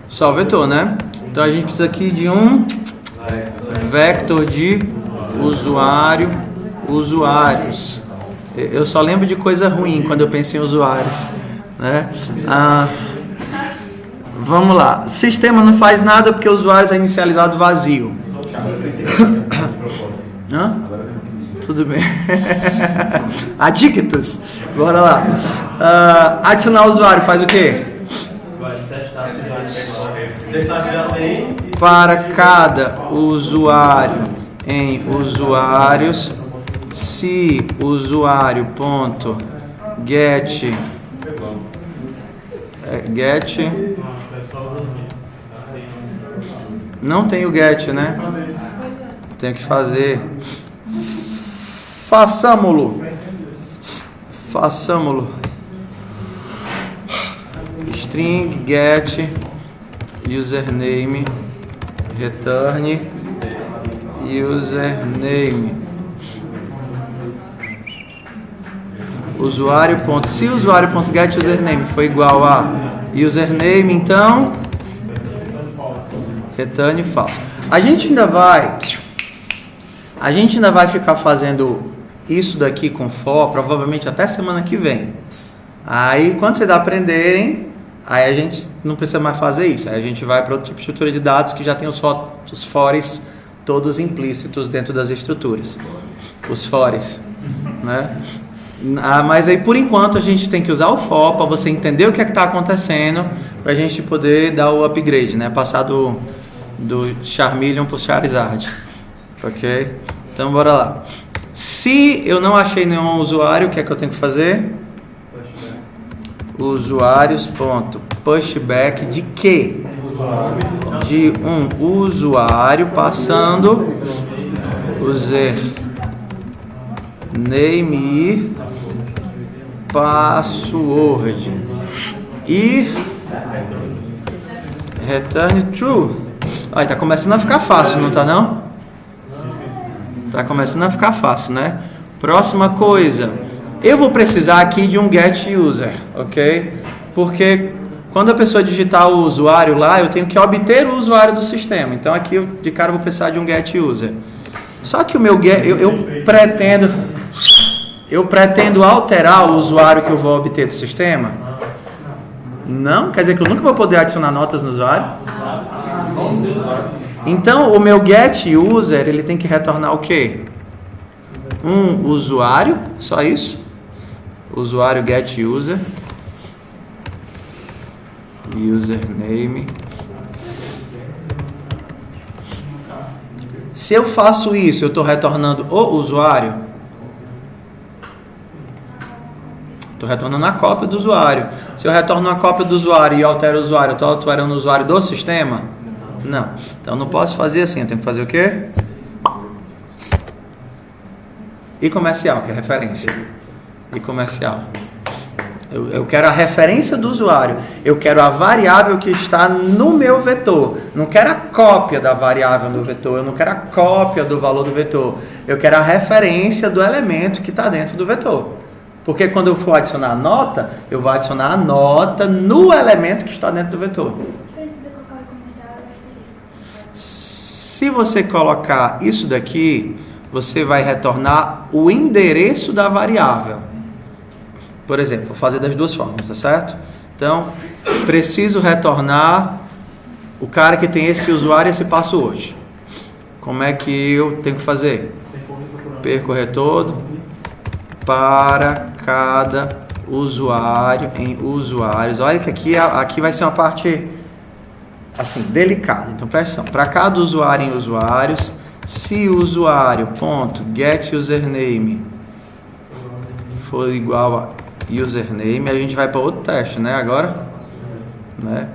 Só o vetor, né? Então a gente precisa aqui de um vector de usuários. Eu só lembro de coisa ruim quando eu penso em usuários, né? Vamos lá. Sistema não faz nada porque o usuário é inicializado vazio. Hã? Tudo bem. Adictus. Bora lá. Adicionar usuário faz o quê? Para cada usuário em usuários, se usuário.get não tem o get, né? Tenho que fazer. Façamo-lo. String get username return username se usuário.get username for igual a username, então return false. A gente ainda vai ficar fazendo isso daqui com for provavelmente até semana que vem. Aí quando vocês aprenderem, aí a gente não precisa mais fazer isso. Aí a gente vai para outro tipo de estrutura de dados que já tem os fores todos implícitos dentro das estruturas. Os fores, né? Mas aí por enquanto a gente tem que usar o for para você entender o que é que está acontecendo, para a gente poder dar o upgrade, né? Passar do Charmeleon para o Charizard. Ok? Então bora lá. Se eu não achei nenhum usuário, o que é que eu tenho que fazer? Usuários.pushback de quê? De um usuário passando username e password e return true. Aí tá começando a ficar fácil, não tá não? Tá começando a ficar fácil, né? Próxima coisa. Eu vou precisar aqui de um get user, ok? Porque Quando a pessoa digitar o usuário lá, eu tenho que obter o usuário do sistema. Então aqui eu de cara vou precisar de um getUser. Só que o meu get, eu pretendo alterar o usuário que eu vou obter do sistema? Não? Quer dizer que eu nunca vou poder adicionar notas no usuário? Então o meu getUser, ele tem que retornar o quê? Um usuário, só isso? Usuário getUser. Username. Se eu faço isso, eu estou retornando o usuário? Estou retornando a cópia do usuário. Se eu retorno a cópia do usuário e altero o usuário, eu estou alterando o usuário do sistema? Não. Então eu não posso fazer assim. Eu tenho que fazer o quê? E comercial, que é referência. E comercial. Eu quero a referência do usuário. Eu quero a variável que está no meu vetor. Não quero a cópia da variável do vetor. Eu não quero a cópia do valor do vetor. Eu quero a referência do elemento que está dentro do vetor. Porque quando eu for adicionar a nota, eu vou adicionar a nota no elemento que está dentro do vetor. Se você colocar isso daqui, você vai retornar o endereço da variável. Por exemplo, vou fazer das duas formas, tá certo? Então, preciso retornar o cara que tem esse usuário e esse password. Como é que eu tenho que fazer? Percorrer todo para cada usuário em usuários. Olha que aqui vai ser uma parte assim, delicada. Então, presta atenção. Para cada usuário em usuários, se o usuário.getUsername for igual a username, a gente vai para outro teste, né? Agora, né?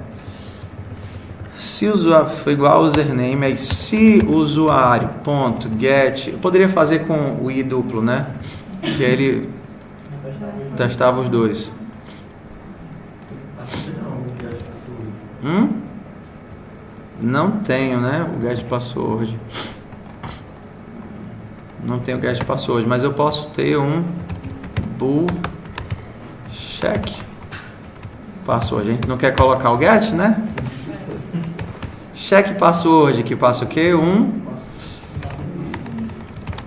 Se o usuário for igual ao username, aí se o usuário.get, eu poderia fazer com o i duplo, né? Que ele testava os dois. Não tenho, né? O get password. Não tenho o get password, mas eu posso ter um bool check password. A gente não quer colocar o get, né? Check password, que passa o quê? Um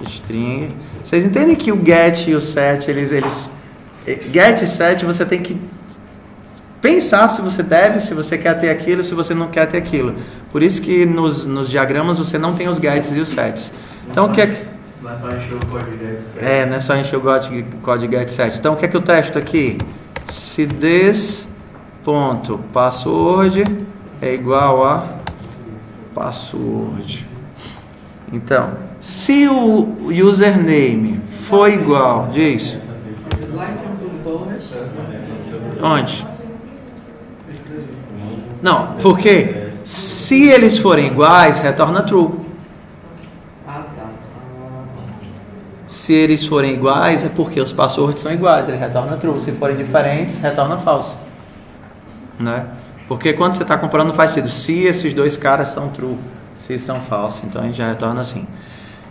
string. Vocês entendem que o get e o set, eles get e set, você tem que pensar se você deve, se você quer ter aquilo, se você não quer ter aquilo. Por isso que nos diagramas você não tem os gets e os sets. Então o que é... Não é só encher o código get set. não é só encher o código get set. Então o que é que eu testo aqui? Se this.password é igual a password. Então, se o username for igual, diz. Onde? Não, porque se eles forem iguais, retorna true. Se eles forem iguais, é porque os passwords são iguais, ele retorna true. Se forem diferentes, retorna false. Né? Porque quando você está comparando faz sentido. Se esses dois caras são true, se são false, então a gente já retorna assim.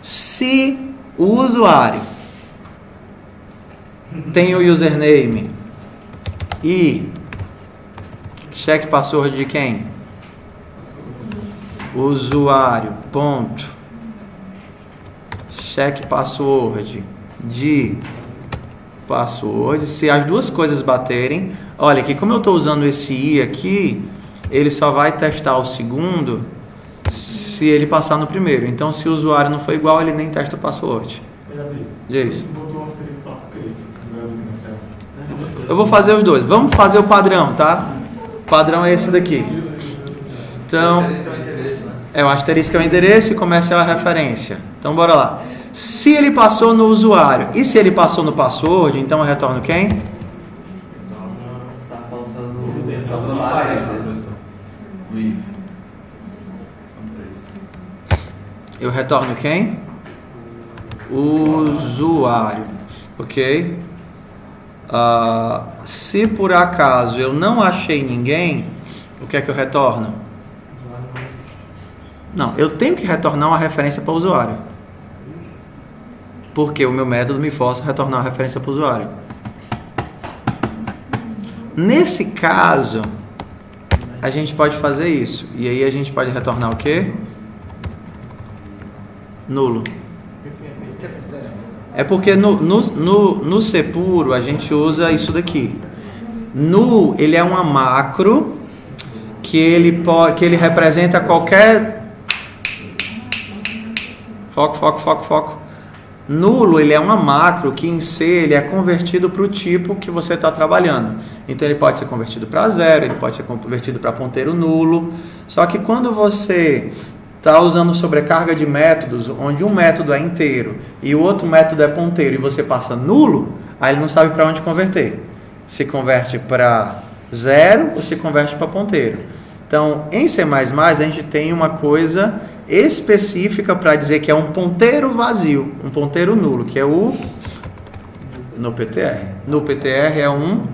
Se o usuário tem o username e check password de quem? Usuário, ponto. Check password de password. Se as duas coisas baterem, olha aqui, como eu estou usando esse i aqui, ele só vai testar o segundo se ele passar no primeiro. Então, se o usuário não for igual, ele nem testa o password. Diz. Eu vou fazer os dois. Vamos fazer o padrão, tá? O padrão é esse daqui. Então, o asterisco é o endereço e comercial é a referência. Então, bora lá. Se ele passou no usuário e se ele passou no password, então eu retorno quem? Tá faltando Eu retorno quem? Usuário. Ok? Se por acaso eu não achei ninguém, o que é que eu retorno? Não, eu tenho que retornar uma referência para o usuário. Porque o meu método me força a retornar uma referência para o usuário. Nesse caso, a gente pode fazer isso. E aí a gente pode retornar o quê? Nulo. É porque no C puro a gente usa isso daqui. Null, ele é uma macro que ele representa qualquer... Foco. Nulo, ele é uma macro que em C ele é convertido para o tipo que você está trabalhando. Então ele pode ser convertido para zero, ele pode ser convertido para ponteiro nulo. Só que quando você está usando sobrecarga de métodos, onde um método é inteiro e o outro método é ponteiro e você passa nulo, aí ele não sabe para onde converter. Se converte para zero ou se converte para ponteiro. Então, em C++, a gente tem uma coisa específica para dizer que é um ponteiro vazio, um ponteiro nulo, que é o no PTR. No PTR é um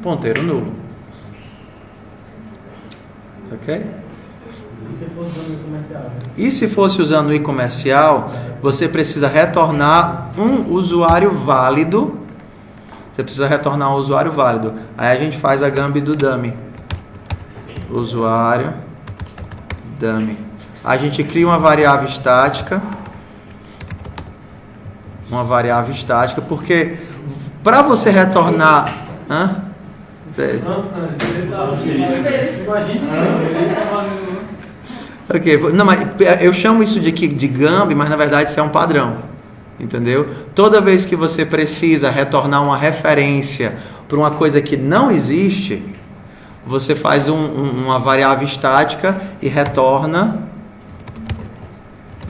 ponteiro nulo. Ok? E se fosse usando o e-comercial, você precisa retornar um usuário válido. Você precisa retornar um usuário válido. Aí a gente faz a gambi do dummy. Usuário dummy. A gente cria uma variável estática. Porque para você retornar... Ok, não, mas eu chamo isso de gambi, mas na verdade isso é um padrão, entendeu? Toda vez que você precisa retornar uma referência para uma coisa que não existe, você faz uma variável estática e retorna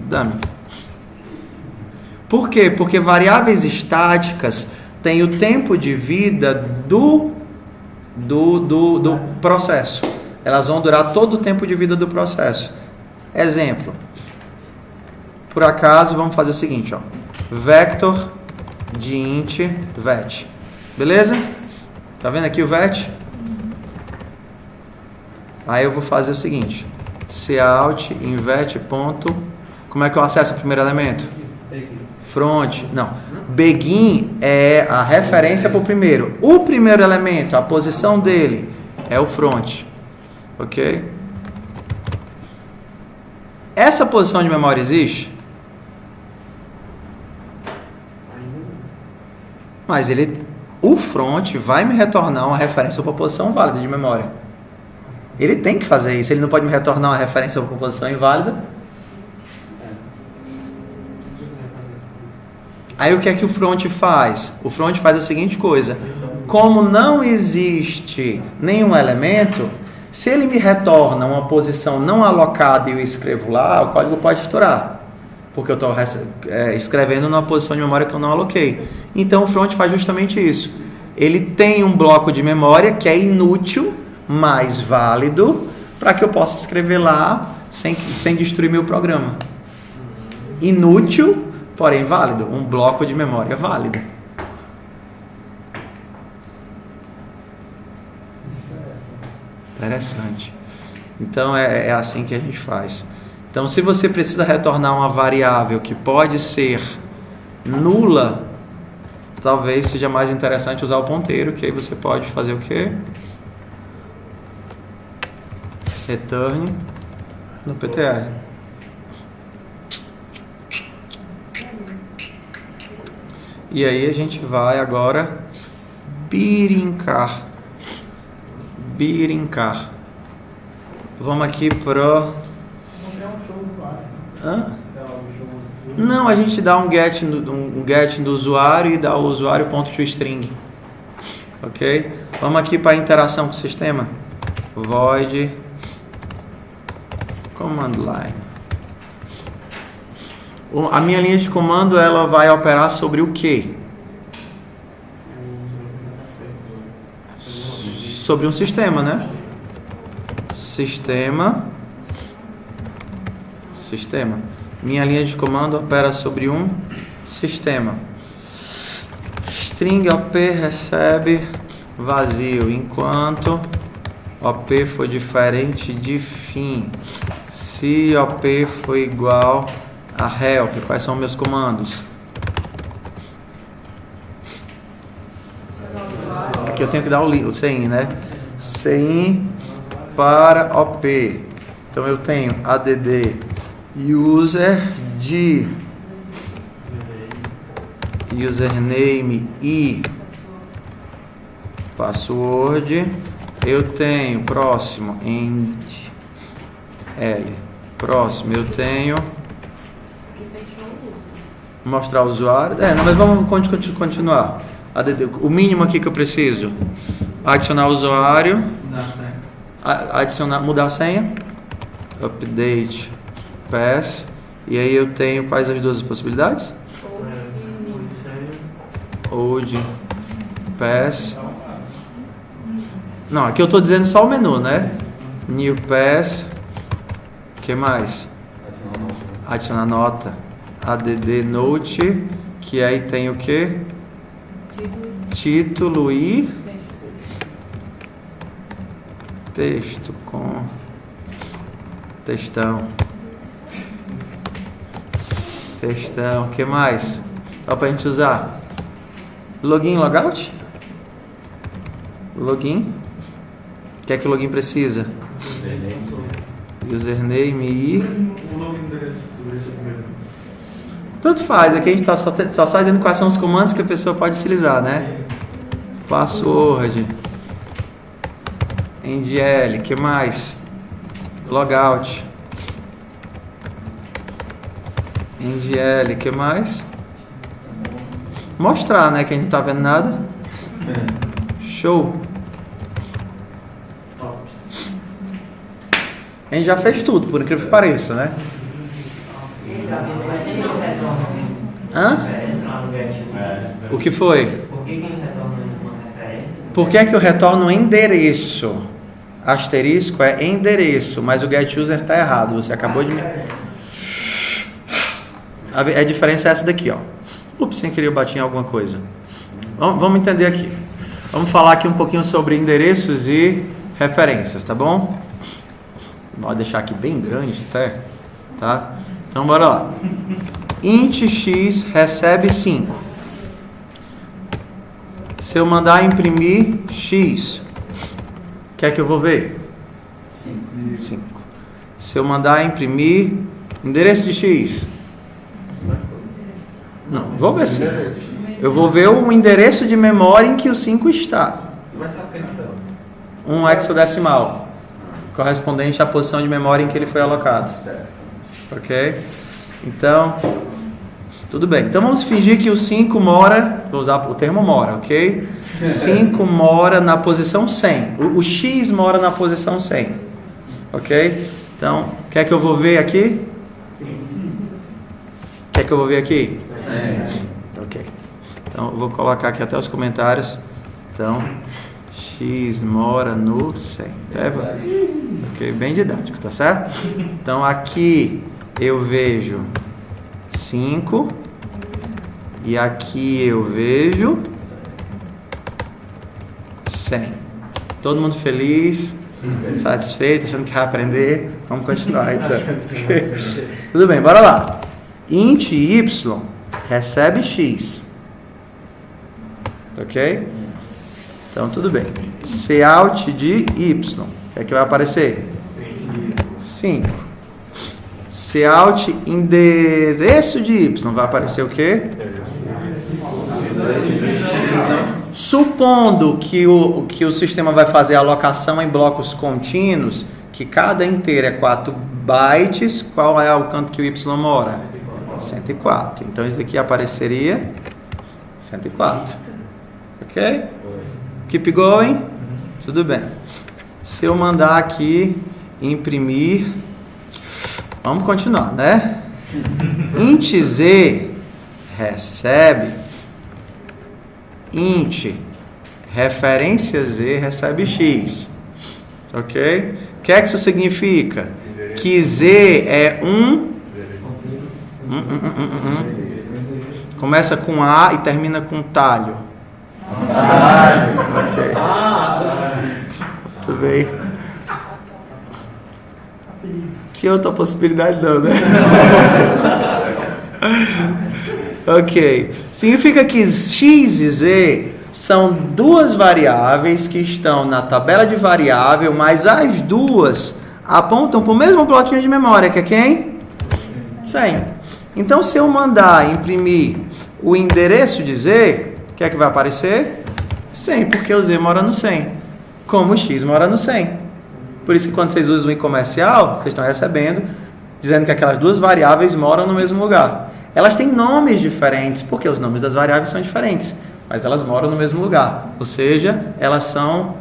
dummy. Por quê? Porque variáveis estáticas têm o tempo de vida do processo. Elas vão durar todo o tempo de vida do processo. Exemplo. Por acaso, vamos fazer o seguinte, ó. Vector de int vet. Beleza? Tá vendo aqui o vet? Aí eu vou fazer o seguinte. Cout em vet ponto. Como é que eu acesso o primeiro elemento? Front. Não. Begin é a referência para o primeiro. O primeiro elemento, a posição dele, é o front. Ok? Essa posição de memória existe? Mas o front vai me retornar uma referência para a posição válida de memória. Ele tem que fazer isso. Ele não pode me retornar uma referência para a posição inválida. Aí o que é que o front faz? O front faz a seguinte coisa. Como não existe nenhum elemento, se ele me retorna uma posição não alocada e eu escrevo lá, o código pode estourar. Porque eu estou escrevendo numa posição de memória que eu não aloquei. Então o front faz justamente isso. Ele tem um bloco de memória que é inútil, mas válido, para que eu possa escrever lá sem destruir meu programa. Inútil, porém válido. Um bloco de memória válido. Interessante. Então é assim que a gente faz. Então, se você precisa retornar uma variável que pode ser nula, talvez seja mais interessante usar o ponteiro, que aí você pode fazer o quê? Return no PTR. E aí a gente vai agora brincar. Vamos aqui pro... Não, a gente dá um get do usuário e dá o usuário.toString. Ok? Vamos aqui para a interação com o sistema. Void command line. A minha linha de comando, ela vai operar sobre o quê? Sobre um sistema, né? Sistema. Minha linha de comando opera sobre um sistema. String op recebe vazio, enquanto op for diferente de fim. Se op for igual a help, quais são meus comandos? Aqui eu tenho que dar o CIN, né? CIN para OP. Então eu tenho add user de username e password. Eu tenho próximo int L. Próximo eu tenho mostrar o usuário. Não, mas vamos continuar. O mínimo aqui que eu preciso: adicionar o usuário, mudar a senha, update pass. E aí eu tenho quais as duas possibilidades? Old pass. Não, aqui eu estou dizendo só o menu, né? New pass. O que mais? Adicionar nota. Add note, que aí tem o que? Título e texto com textão. O que mais? Só pra gente usar. Login, logout? Login. O que é que o login precisa? Username e... Tanto faz, aqui a gente só está dizendo quais são os comandos que a pessoa pode utilizar, né? Password. NDL, que mais? Logout. NDL, que mais? Mostrar, né? Que a gente não tá vendo nada. Show. A gente já fez tudo, por incrível que pareça, né? Hã? O que foi? Por que eu retorno endereço? Asterisco é endereço, mas o getUser está errado. Você acabou de me... A diferença é essa daqui, ó. Ups, sem querer eu bati em alguma coisa. Vamos entender aqui. Vamos falar aqui um pouquinho sobre endereços e referências, tá bom? Vou deixar aqui bem grande até, tá? Então bora lá. Int x recebe 5. Se eu mandar imprimir x, o que é que eu vou ver? 5. Se eu mandar imprimir endereço de x, não, vou ver sim. Eu vou ver o endereço de memória em que o 5 está. Um hexadecimal, correspondente à posição de memória em que ele foi alocado. Ok? Então, tudo bem. Então vamos fingir que o 5 mora, vou usar o termo mora, ok? 5 mora na posição 100. O x mora na posição 100. Ok? Então, quer que eu vou ver aqui? Quer que eu vou ver aqui? Ok. Então, eu vou colocar aqui até os comentários. Então, x mora no 100. Ok, bem didático, tá certo? Então, aqui eu vejo 5 e aqui eu vejo 100. Todo mundo feliz? Satisfeito? Achando que vai aprender? Vamos continuar então. Tudo bem, bora lá. Int y recebe x. Ok? Então tudo bem. Cout de y. O que é que vai aparecer? 5. Cout endereço de y. Vai aparecer o quê? Supondo que o sistema vai fazer a alocação em blocos contínuos, que cada inteiro é 4 bytes, qual é o canto que o y mora? 104. Então isso daqui apareceria 104. Ok? Keep going? Tudo bem. Se eu mandar aqui imprimir, vamos continuar, né? Int z recebe int referência z recebe x. Ok? O que é que isso significa? Que z é começa com A e termina com talho. Ok. Tudo bem. Tinha outra possibilidade não, né? Ok. Significa que x e z São duas variáveis que estão na tabela de variável, mas as duas apontam para o mesmo bloquinho de memória, que é quem? 100. Então, se eu mandar imprimir o endereço de Z, o que é que vai aparecer? 100, porque o Z mora no 100, como o X mora no 100. Por isso que quando vocês usam o comercial, vocês estão recebendo, dizendo que aquelas duas variáveis moram no mesmo lugar. Elas têm nomes diferentes, porque os nomes das variáveis são diferentes, mas elas moram no mesmo lugar. Ou seja, elas são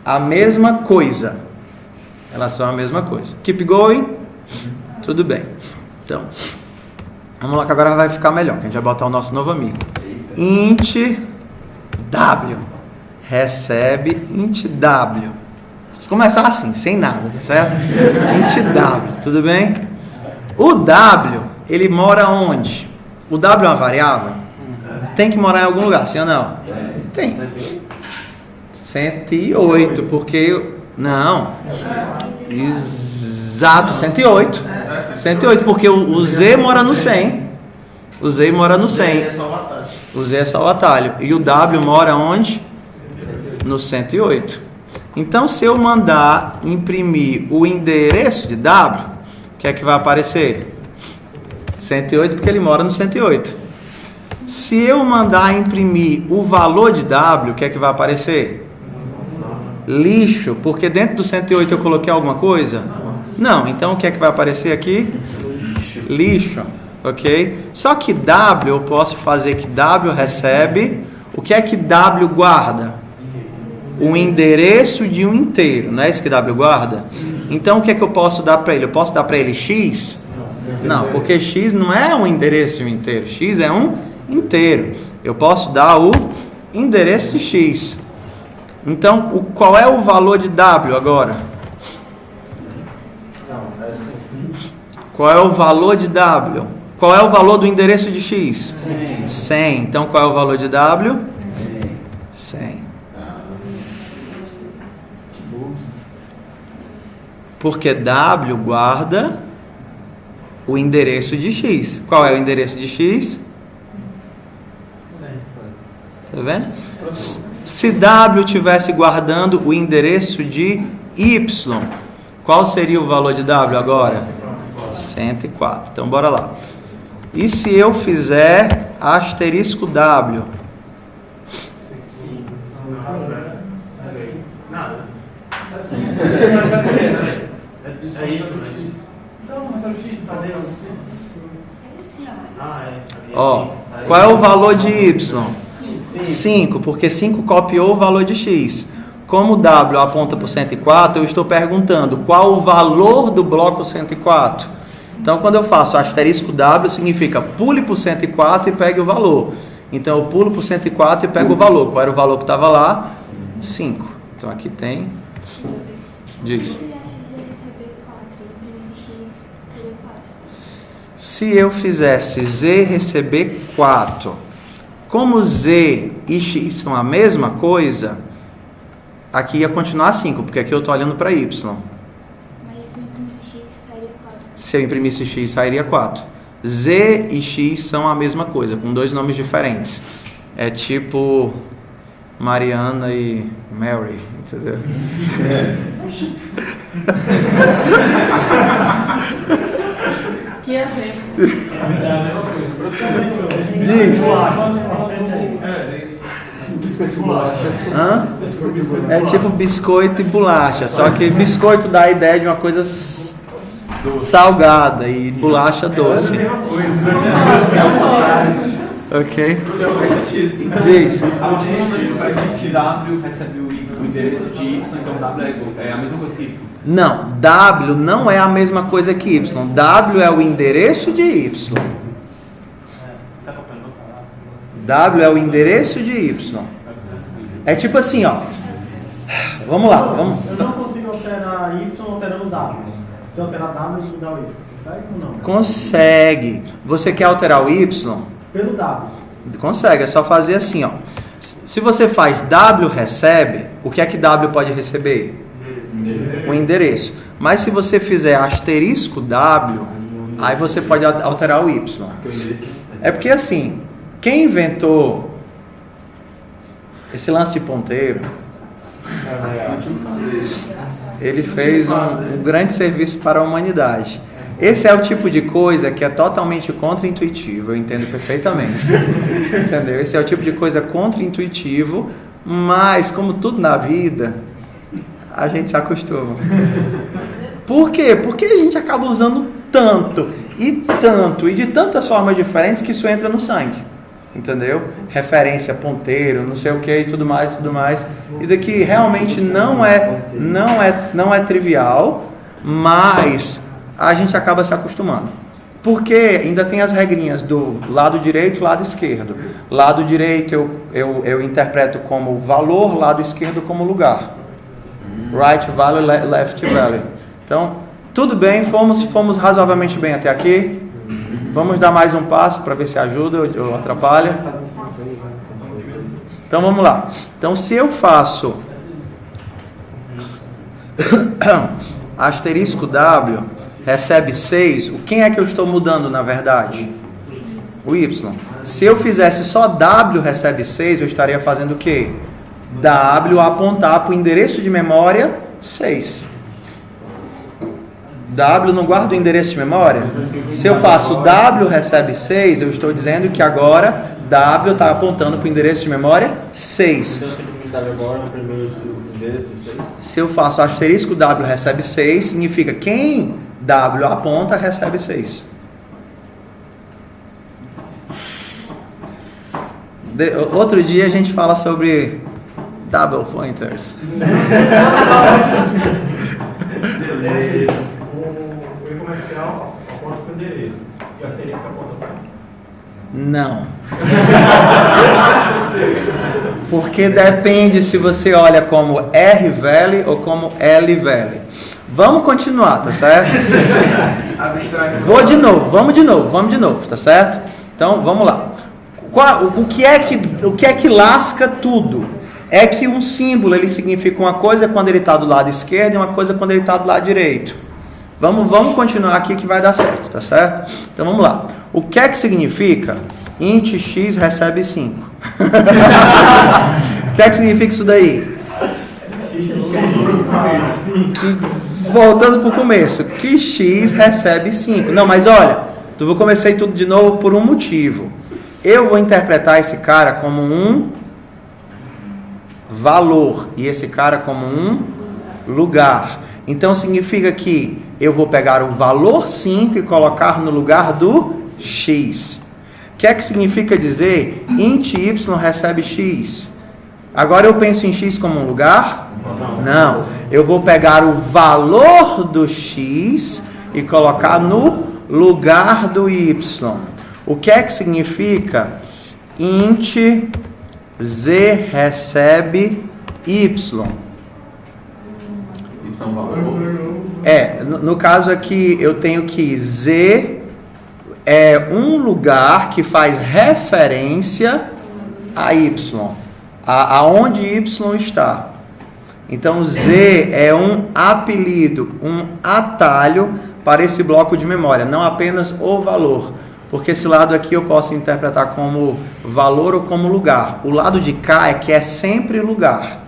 a mesma coisa. Elas são a mesma coisa. Keep going? Tudo bem. Então, vamos lá que agora vai ficar melhor, que a gente vai botar o nosso novo amigo. Int W. Recebe int W. Vamos começar assim, sem nada, tá certo? Int W, tudo bem? O W, ele mora onde? O W é uma variável? Tem que morar em algum lugar, sim ou não? Tem. 108, porque... Não. Exato, 108. 108, porque o Z mora no 100. O Z mora no 100. O Z é só o atalho. E o W mora onde? No 108. Então, se eu mandar imprimir o endereço de W, o que é que vai aparecer? 108, porque ele mora no 108. Se eu mandar imprimir o valor de W, o que é que vai aparecer? Lixo, porque dentro do 108 eu coloquei alguma coisa? Não, então o que é que vai aparecer aqui? Lixo, ok? Só que W, eu posso fazer que W recebe, o que é que W guarda? O endereço de um inteiro, não é isso que W guarda? Então o que é que eu posso dar para ele? Eu posso dar para ele X? Não, porque X não é um endereço de um inteiro, X é um inteiro. Eu posso dar o endereço de X. Então, qual é o valor de W agora? Qual é o valor de W? Qual é o valor do endereço de X? 100. Então, qual é o valor de W? 100. Porque W guarda o endereço de X. Qual é o endereço de X? Tá vendo? Se W estivesse guardando o endereço de Y, qual seria o valor de W agora? 104. Então, bora lá. E se eu fizer asterisco W? Nada. Ó, qual é o valor de Y? 5, porque 5 copiou o valor de X. Como W aponta para o 104, eu estou perguntando qual o valor do bloco 104. Então, quando eu faço asterisco W, significa pule para o 104 e pegue o valor. Então, eu pulo para o 104 e pego o valor. Qual era o valor que estava lá? 5. Então, aqui tem... Diz. Se eu fizesse Z receber 4, como Z e X são a mesma coisa, aqui ia continuar 5, porque aqui eu estou olhando para Y. Se eu imprimisse X, sairia 4. Z e X são a mesma coisa, com dois nomes diferentes. É tipo Mariana e Mary, entendeu? Que exemplo. Diz. Hã? É tipo biscoito e bolacha, só que biscoito dá a ideia de uma coisa salgada e bolacha doce. Ok? Diz. W recebe o endereço de Y, então W é a mesma coisa que Y. Não, W não é a mesma coisa que Y. W é o endereço de Y. W é o endereço de Y. É tipo assim, ó. Vamos lá. Vamos. Eu não consigo alterar Y alterando W. Se eu alterar W, eu mudar o Y. Consegue ou não? Consegue. Você quer alterar o Y? Pelo W. Consegue, é só fazer assim, ó. Se você faz W recebe, o que é que W pode receber? O endereço. Mas se você fizer asterisco W, aí você pode alterar o Y. É porque assim, quem inventou esse lance de ponteiro, ele fez um grande serviço para a humanidade. Esse é o tipo de coisa que é totalmente contra-intuitivo, eu entendo perfeitamente. Entendeu? Esse é o tipo de coisa contra-intuitivo, mas como tudo na vida, a gente se acostuma. Por quê? Porque a gente acaba usando tanto e de tantas formas diferentes que isso entra no sangue. Entendeu? Referência, ponteiro, não sei o que e tudo mais. E daqui realmente não é trivial, mas a gente acaba se acostumando. Porque ainda tem as regrinhas do lado direito e lado esquerdo. Lado direito eu interpreto como valor, lado esquerdo como lugar. Right value, left value. Então, tudo bem, fomos razoavelmente bem até aqui. Vamos dar mais um passo para ver se ajuda ou atrapalha. Então vamos lá. Então se eu faço asterisco W recebe 6, quem é que eu estou mudando na verdade? O Y. Se eu fizesse só W recebe 6, eu estaria fazendo o quê? W apontar para o endereço de memória 6. W não guarda o endereço de memória? Se eu faço W recebe 6, eu estou dizendo que agora W está apontando para o endereço de memória 6. Se eu faço asterisco W recebe 6, significa quem W aponta recebe 6. Outro dia a gente fala sobre double pointers. O comercial aponta para o endereço e o asterisco aponta para... Não. Porque depende se você olha como R-Valley ou como L-Valley. Vamos continuar, tá certo? Vamos de novo, tá certo? Então, vamos lá. O que é que lasca tudo? É que um símbolo, ele significa uma coisa quando ele está do lado esquerdo e uma coisa quando ele está do lado direito. Vamos continuar aqui que vai dar certo, tá certo? Então vamos lá. O que é que significa int x recebe 5? O que é que significa isso daí? Voltando para o começo, que x recebe 5. Não, mas olha, eu comecei tudo de novo por um motivo. Eu vou interpretar esse cara como um valor e esse cara como um lugar. Então significa que eu vou pegar o valor 5 e colocar no lugar do x. O que é que significa dizer int y recebe x? Agora eu penso em x como um lugar? Não. Eu vou pegar o valor do x e colocar no lugar do y. O que é que significa int z recebe y? No caso aqui eu tenho que z é um lugar que faz referência a y, aonde y está. Então z é um apelido, um atalho para esse bloco de memória, não apenas o valor, porque esse lado aqui eu posso interpretar como valor ou como lugar. O lado de cá é que é sempre lugar.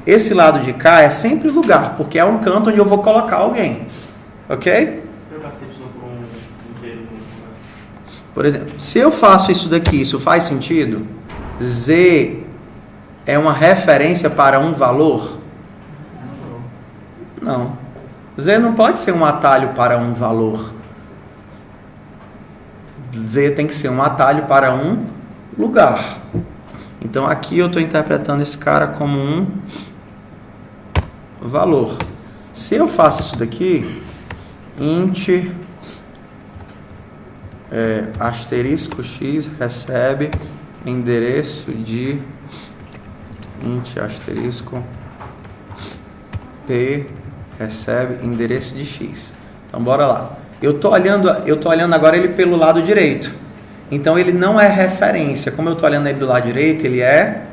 Esse lado de cá é sempre lugar, porque é um canto onde eu vou colocar alguém. Ok? Por exemplo, se eu faço isso daqui, isso faz sentido? Z é uma referência para um valor? Não. Z não pode ser um atalho para um valor. Z tem que ser um atalho para um lugar. Então aqui eu estou interpretando esse cara como um valor. Se eu faço isso daqui, int asterisco x recebe endereço de int asterisco p recebe endereço de x. Então bora lá. Eu tô olhando agora ele pelo lado direito. Então ele não é referência. Como eu estou olhando ele do lado direito, ele é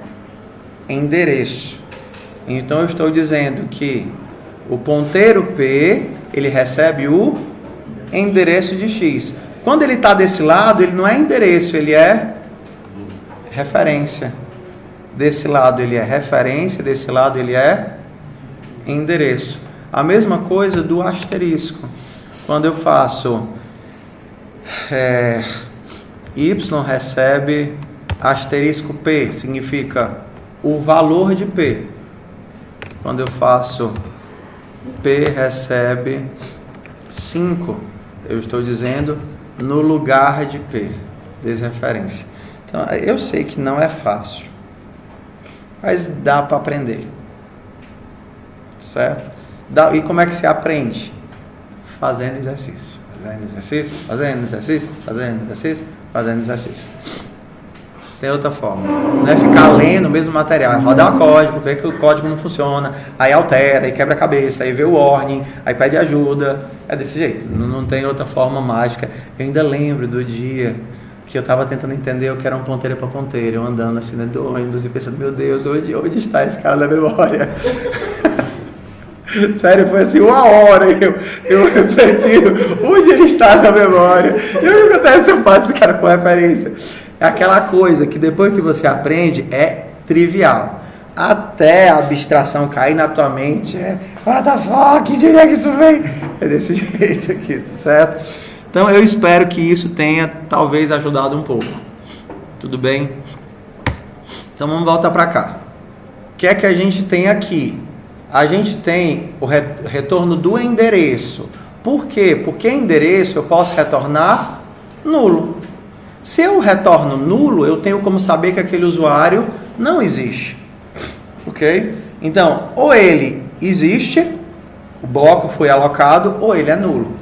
endereço. Então eu estou dizendo que o ponteiro P, ele recebe o endereço de X. Quando ele está desse lado, ele não é endereço, ele é referência. Desse lado ele é referência, desse lado ele é endereço. A mesma coisa do asterisco. Quando eu faço y recebe asterisco p, significa o valor de p. Quando eu faço p recebe 5, eu estou dizendo no lugar de p, desreferência. Então, eu sei que não é fácil, mas dá para aprender, certo? E como é que se aprende? Fazendo exercício, fazendo exercício, fazendo exercício, fazendo exercício, fazendo exercício. Tem outra forma, não é ficar lendo o mesmo material, rodar o código, ver que o código não funciona, aí altera, aí quebra a cabeça, aí vê o warning, aí pede ajuda. É desse jeito, não tem outra forma mágica. Eu ainda lembro do dia que eu estava tentando entender o que era um ponteiro para ponteiro, eu andando assim dentro do ônibus e pensando, meu Deus, onde está esse cara da memória? Sério, foi assim 1 hora eu refletindo onde ele está na memória. E o que acontece se eu faço esse cara com referência? É aquela coisa que depois que você aprende é trivial. Até a abstração cair na tua mente what the fuck, de onde é que isso vem? É desse jeito aqui, certo? Então eu espero que isso tenha talvez ajudado um pouco. Tudo bem? Então vamos voltar para cá. O que é que a gente tem aqui? A gente tem o retorno do endereço. Por quê? Porque endereço eu posso retornar nulo. Se eu retorno nulo, eu tenho como saber que aquele usuário não existe. Ok? Então, ou ele existe, o bloco foi alocado, ou ele é nulo.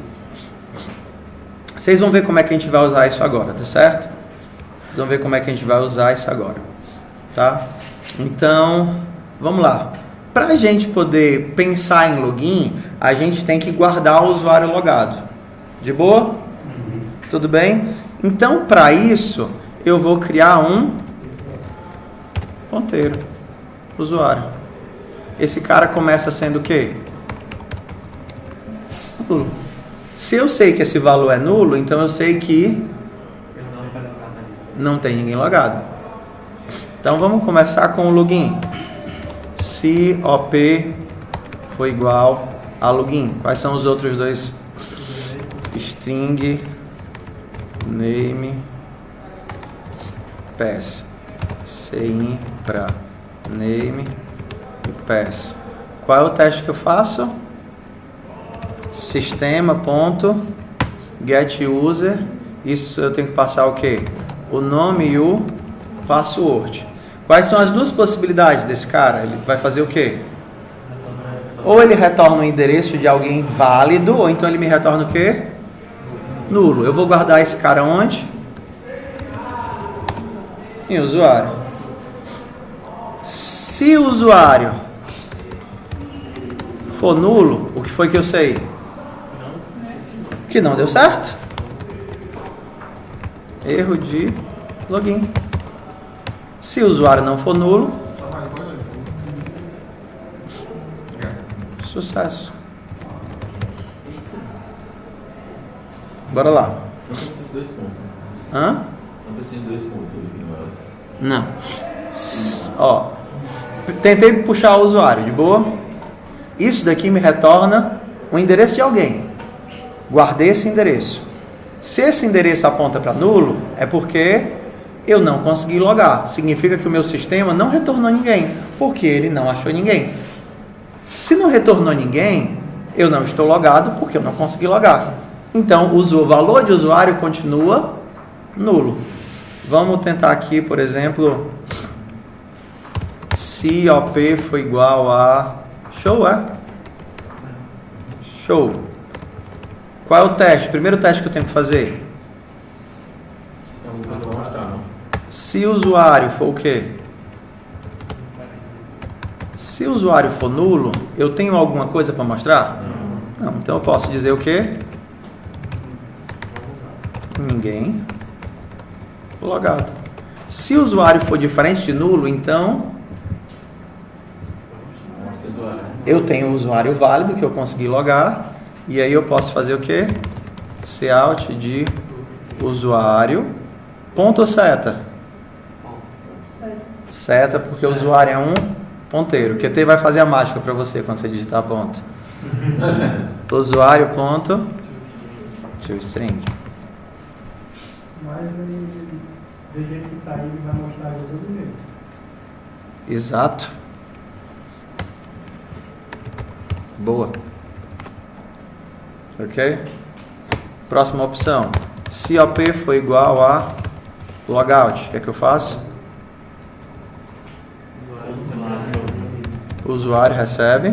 Vocês vão ver como é que a gente vai usar isso agora, tá certo? Vocês vão ver como é que a gente vai usar isso agora. Tá? Então, vamos lá. Para a gente poder pensar em login, a gente tem que guardar o usuário logado. De boa? Tudo bem? Então, para isso, eu vou criar um ponteiro, usuário. Esse cara começa sendo o quê? Nulo. Se eu sei que esse valor é nulo, então eu sei que não tem ninguém logado. Então, vamos começar com o login. Se OP for igual a login. Quais são os outros dois? String name pass. Cin para name e pass. Qual é o teste que eu faço? Sistema.getUser. Isso eu tenho que passar o quê? O nome e o password. Quais são as duas possibilidades desse cara? Ele vai fazer o quê? Ou ele retorna o endereço de alguém válido, ou então ele me retorna o quê? Nulo. Eu vou guardar esse cara onde? Em usuário. Se o usuário for nulo, o que foi que eu sei? Que não deu certo. Erro de login. Se o usuário não for nulo, sucesso. Bora lá. Não precisa de 2 pontos, né? Hã? Não precisa de 2 pontos. Não. Ó, tentei puxar o usuário, de boa? Isso daqui me retorna o endereço de alguém. Guardei esse endereço. Se esse endereço aponta para nulo, é porque eu não consegui logar. Significa que o meu sistema não retornou ninguém, porque ele não achou ninguém. Se não retornou ninguém, eu não estou logado, porque eu não consegui logar. Então, o valor de usuário continua nulo. Vamos tentar aqui, por exemplo, se OP for igual a show, show. Qual é o teste? Primeiro teste que eu tenho que fazer. Se o usuário for o quê? Se o usuário for nulo, eu tenho alguma coisa para mostrar? Não. Então eu posso dizer o quê? Ninguém logado. Se o usuário for diferente de nulo, então eu tenho o usuário válido que eu consegui logar. E aí eu posso fazer o quê? Cout de usuário. Ponto ou seta? Seta porque o usuário é um ponteiro. O QT vai fazer a mágica para você quando você digitar ponto. Usuário ponto toString. Mas do jeito que está aí, ele vai mostrar de todo jeito. Exato. Boa. Ok? Próxima opção. Se OP for igual a logout, o que é que eu faço? O usuário recebe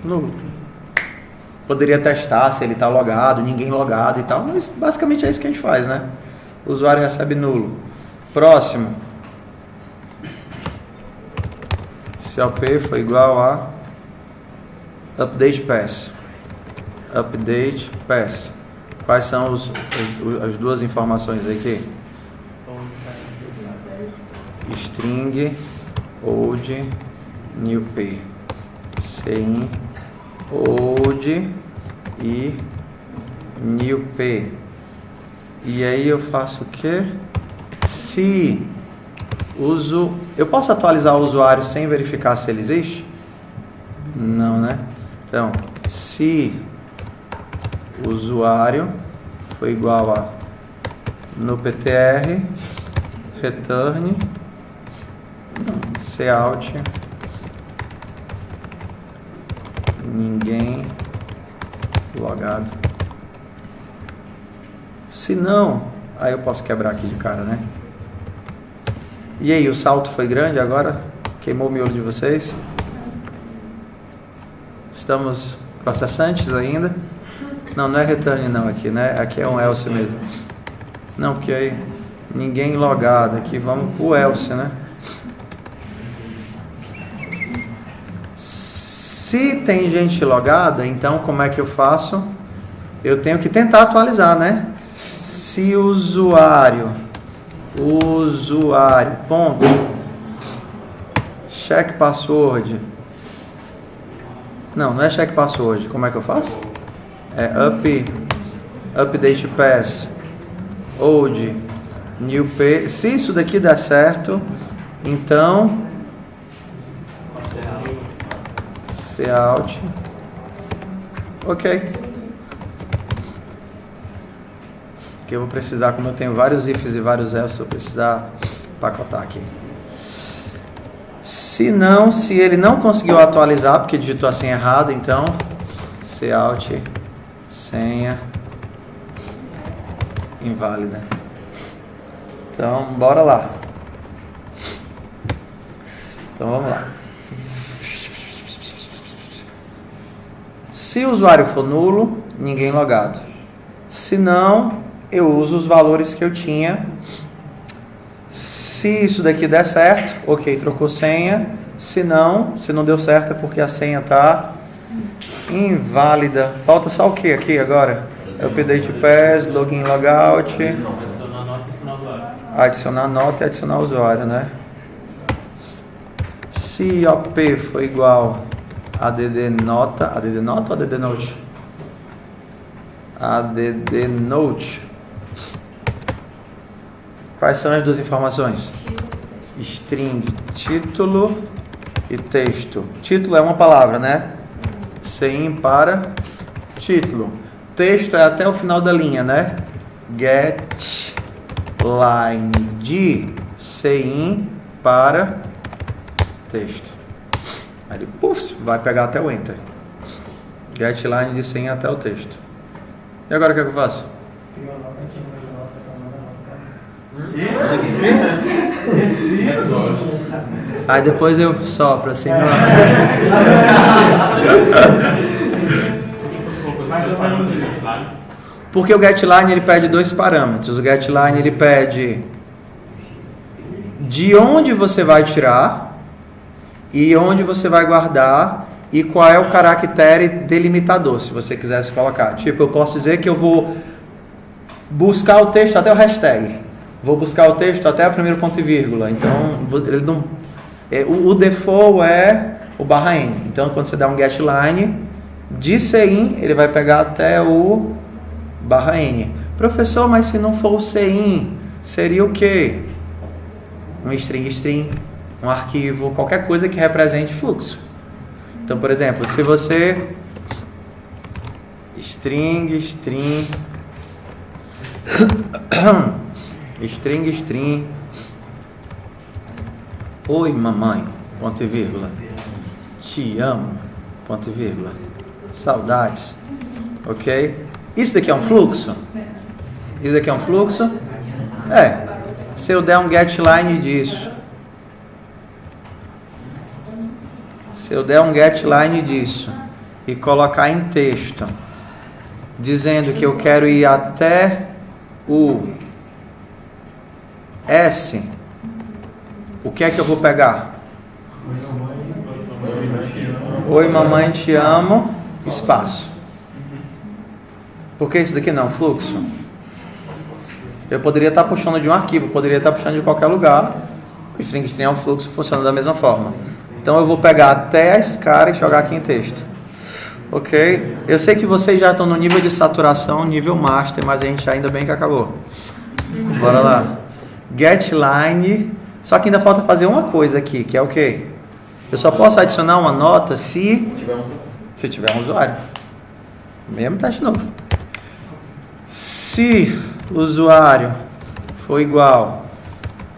nulo. Poderia testar se ele está logado, ninguém logado e tal, mas basicamente é isso que a gente faz, né? O usuário recebe nulo. Próximo. Se OP for igual a update pass. Update pass. Quais são as duas informações aqui? String old new p. Cin old e new p. E aí eu faço o quê? Se eu posso atualizar o usuário sem verificar se ele existe? Não, né? Então, se o usuário for igual a no ptr return cout ninguém logado. Se não, aí eu posso quebrar aqui de cara, né? E aí, o salto foi grande agora? Queimou o miolo de vocês? Estamos processantes ainda? Não, não é return não aqui, né? Aqui é um else mesmo. Não, porque aí ninguém logado. Aqui vamos pro else, né? Se tem gente logada, então como é que eu faço? Eu tenho que tentar atualizar, né? Se usuário, ponto, check password. Não é check password. Como é que eu faço? É update pass old new p. Se isso daqui der certo, então cout. Ok. Que eu vou precisar, como eu tenho vários ifs e vários else, eu vou precisar pacotar aqui. Se ele não conseguiu atualizar porque digitou a senha errada, então cout senha inválida. Então, bora lá. Então, vamos lá. Se o usuário for nulo, ninguém logado. Se não, eu uso os valores que eu tinha. Se isso daqui der certo, ok, trocou senha. Se não deu certo é porque a senha está inválida. Falta só o que aqui agora? Update pass, login, logout. Adicionar nota e adicionar usuário, né? Se OP for igual a add nota ou add note? Add note. Quais são as duas informações? String título e texto. Título é uma palavra, né? Cin para título. Texto é até o final da linha, né? Get line de cin para texto. Aí ele, puf, vai pegar até o enter. Get line de cin até o texto. E agora o que é que eu faço? Aí depois eu sopro assim. Porque o getLine ele pede dois parâmetros. O getLine ele pede de onde você vai tirar e onde você vai guardar e qual é o caractere delimitador, se você quisesse colocar. Tipo, eu posso dizer que eu vou buscar o texto até o hashtag. Vou buscar o texto até o primeiro ponto e vírgula. Então, ele não, o default é o /n. Então, quando você dá um getLine de cin, ele vai pegar até o /n. Professor, mas se não for o cin, seria o quê? um string, um arquivo, qualquer coisa que represente fluxo. Então, por exemplo, se você string oi mamãe, ponto e vírgula, te amo, ponto e vírgula, saudades, ok? Isso daqui é um fluxo? Isso daqui é um fluxo? Se eu der um getLine disso, e colocar em texto, dizendo que eu quero ir até o S, o que é que eu vou pegar? Oi mamãe, te amo, espaço. Porque isso daqui não é um fluxo? Eu poderia estar puxando de um arquivo, poderia estar puxando de qualquer lugar. O string é um fluxo, funciona da mesma forma. Então eu vou pegar até esse cara e jogar aqui em texto. Ok? Eu sei que vocês já estão no nível de saturação, nível master, mas a gente ainda bem que acabou. Bora lá. GetLine. Só que ainda falta fazer uma coisa aqui, que é o quê? Eu só posso adicionar uma nota se tiver um usuário. Mesmo teste novo. Se o usuário for igual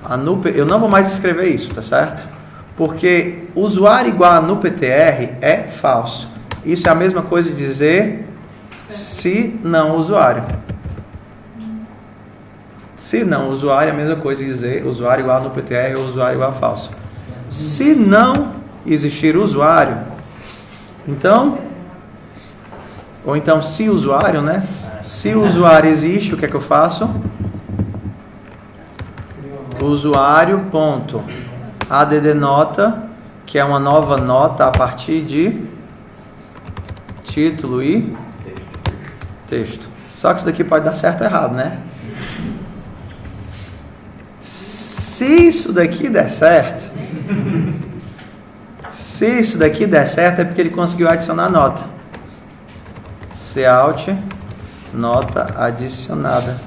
a eu não vou mais escrever isso, tá certo? Porque usuário igual a NuPTR é falso. Isso é a mesma coisa de dizer se não usuário. Se não usuário é a mesma coisa de dizer usuário igual a NuPTR ou usuário igual a falso. Se não existir usuário, então, ou então se usuário, né? Se o usuário existe, o que é que eu faço? Usuário.addNota, que é uma nova nota a partir de título e texto. Só que isso daqui pode dar certo ou errado, né? Se isso daqui der certo, é porque ele conseguiu adicionar nota. Cout, nota adicionada.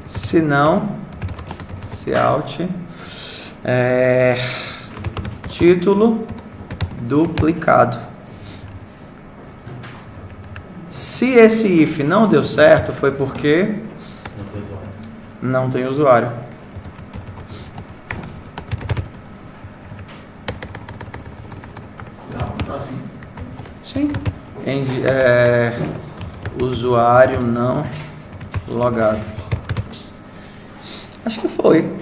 Se não, cout, título duplicado. Se esse if não deu certo, foi porque não tem usuário. Sim. Usuário não logado. Acho que foi.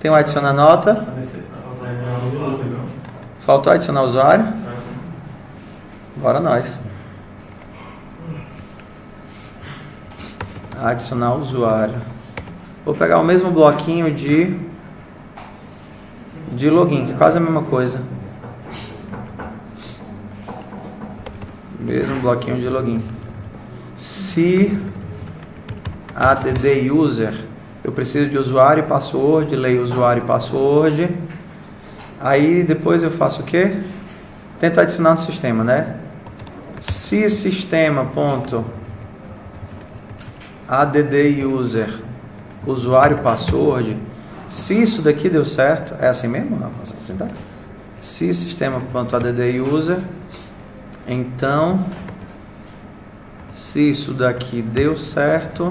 Tem um adicionar nota. Faltou adicionar usuário? Bora nós. Adicionar usuário. Vou pegar o mesmo bloquinho de login, que é quase a mesma coisa. Mesmo bloquinho de login. Se add user, eu preciso de usuário e password, leio usuário e password. Aí depois eu faço o quê? Tento adicionar no sistema, né? Se sistema.add user, usuário password, se isso daqui deu certo, é assim mesmo? Não, se sistema.add user, então, se isso daqui deu certo,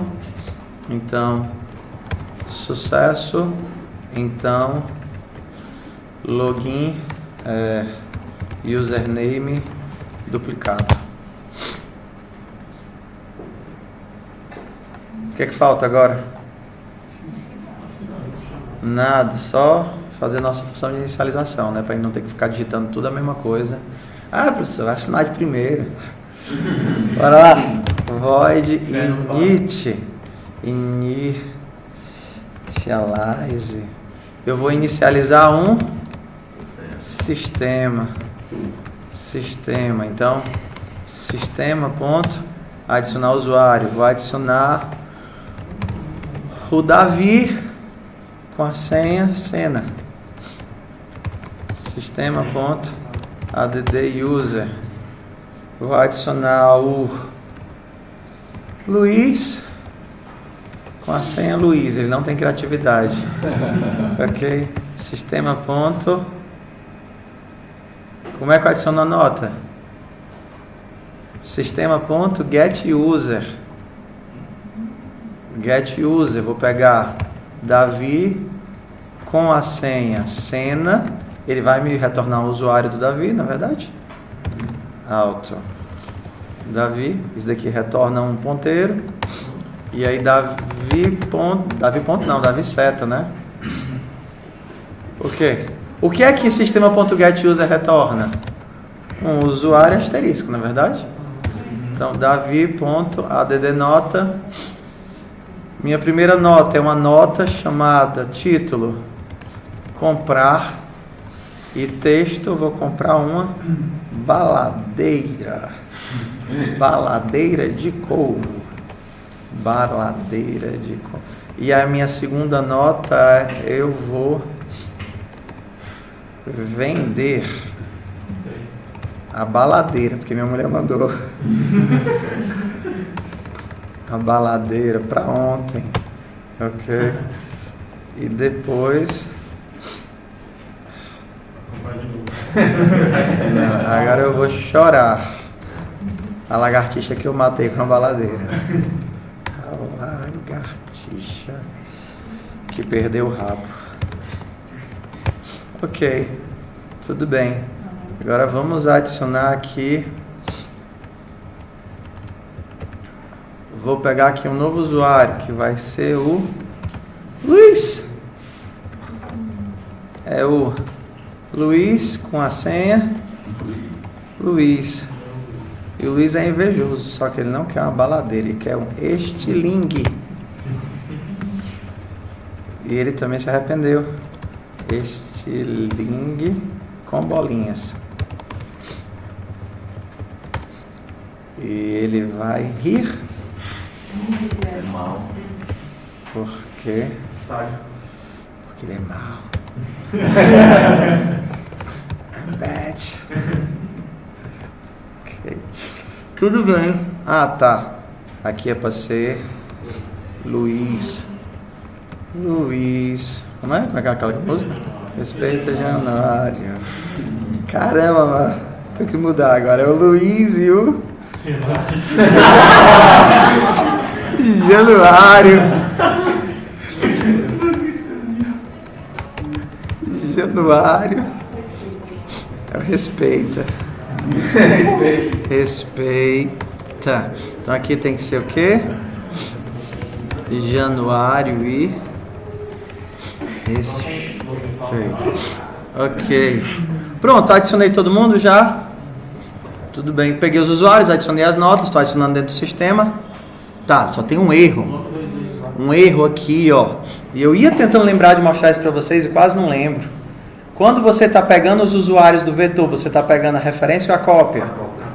então, sucesso, então, login, username duplicado. O que é que falta agora? Nada, só fazer nossa função de inicialização, né? Para não ter que ficar digitando tudo a mesma coisa. Ah, professor, vai funcionar de primeiro. Bora lá. Void initialize. Eu vou inicializar um sistema. Então, sistema ponto adicionar usuário. Vou adicionar o Davi com a senha cena. Sistema ponto add user. Vou adicionar o Luiz com com a senha Luiz, ele não tem criatividade. Ok? Sistema ponto. Como é que eu adiciono a nota? Sistema ponto get user. Get user, vou pegar Davi com a senha Sena. Ele vai me retornar o usuário do Davi, na verdade. Auto. Davi, isso daqui retorna um ponteiro. E aí Davi seta, né? O quê? O que é que sistema.getUser retorna? Um usuário asterisco, não é verdade? Então Davi.addNota. Minha primeira nota é uma nota chamada título comprar. E texto, eu vou comprar uma baladeira. Baladeira de couro. Baladeira de couro. E a minha segunda nota é eu vou vender a baladeira, porque minha mulher mandou. A baladeira para ontem. Ok. E depois. Agora eu vou chorar. A lagartixa que eu matei com a baladeira. A lagartixa que perdeu o rabo. Ok, tudo bem. Agora vamos adicionar aqui. Vou pegar aqui um novo usuário que vai ser o Luiz. É o Luiz com a senha Luiz. E o Luiz é invejoso, só que ele não quer uma baladeira, ele quer um estilingue. E ele também se arrependeu. Estilingue com bolinhas. E ele vai rir. É mal. Por quê? Porque ele é mau. I'm bad. Okay. Tudo bem. Ah, tá. Aqui é para ser Luiz. Luiz. Como é? Como é que é aquela música? Respeita Januário. Caramba, mano. Tem que mudar agora. É o Luiz e o Januário. Januário. É o respeita. Respeita. Então aqui tem que ser o quê? Januário e respeita. Ok. Pronto, adicionei todo mundo já. Tudo bem. Peguei os usuários, adicionei as notas, estou adicionando dentro do sistema. Tá, só tem um erro. Um erro aqui, ó. E eu ia tentando lembrar de mostrar isso para vocês e quase não lembro. Quando você está pegando os usuários do vetor, você está pegando a referência ou a cópia?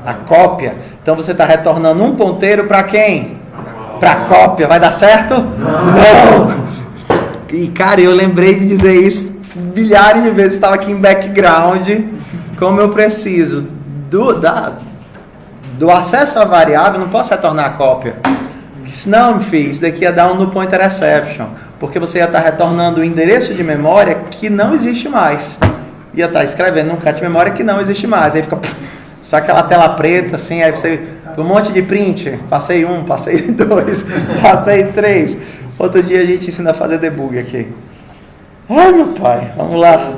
A cópia. Então você está retornando um ponteiro para quem? Para a cópia. Vai dar certo? Não! E cara, eu lembrei de dizer isso milhares de vezes. Estava aqui em background. Como eu preciso do acesso à variável, não posso retornar a cópia. Senão, filho, isso daqui ia dar um no pointer exception, porque você ia estar retornando o endereço de memória que não existe mais. Ia estar escrevendo num cat de memória que não existe mais. Aí fica só aquela tela preta, assim, aí você um monte de print. Passei 1, passei 2, passei 3. Outro dia a gente ensina a fazer debug aqui. Ai, meu pai, vamos lá.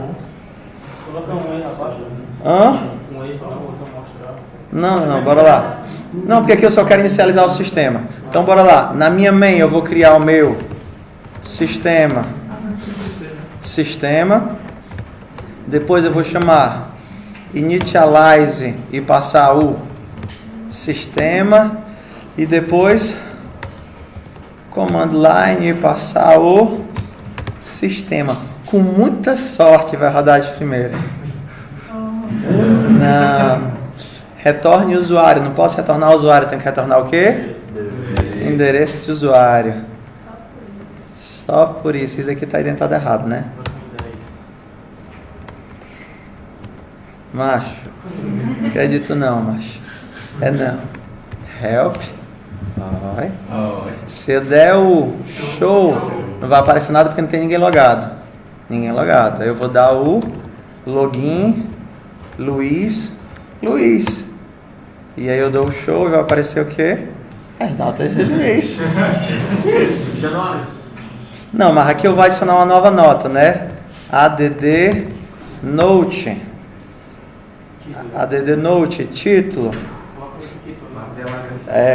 Coloca um aí na página. Hã? Um aí para mostrar. Não, bora lá. Não, porque aqui eu só quero inicializar o sistema. Então, bora lá. Na minha main, eu vou criar o meu sistema. Depois eu vou chamar initialize e passar o sistema. E depois command line e passar o sistema. Com muita sorte vai rodar de primeira. Não. Retorne usuário. Não posso retornar usuário. Tenho que retornar o quê? Endereço de usuário. Só por isso. Isso aqui está identado errado, né? Macho. Acredito não, macho. É não. Help. Oi. Se eu der o show, não vai aparecer nada porque não tem ninguém logado. Ninguém logado. Aí eu vou dar o login, Luiz. E aí eu dou o show e vai aparecer o quê? As notas de Luiz. Não, mas aqui eu vou adicionar uma nova nota, né? ADD Note. ADD Note, título.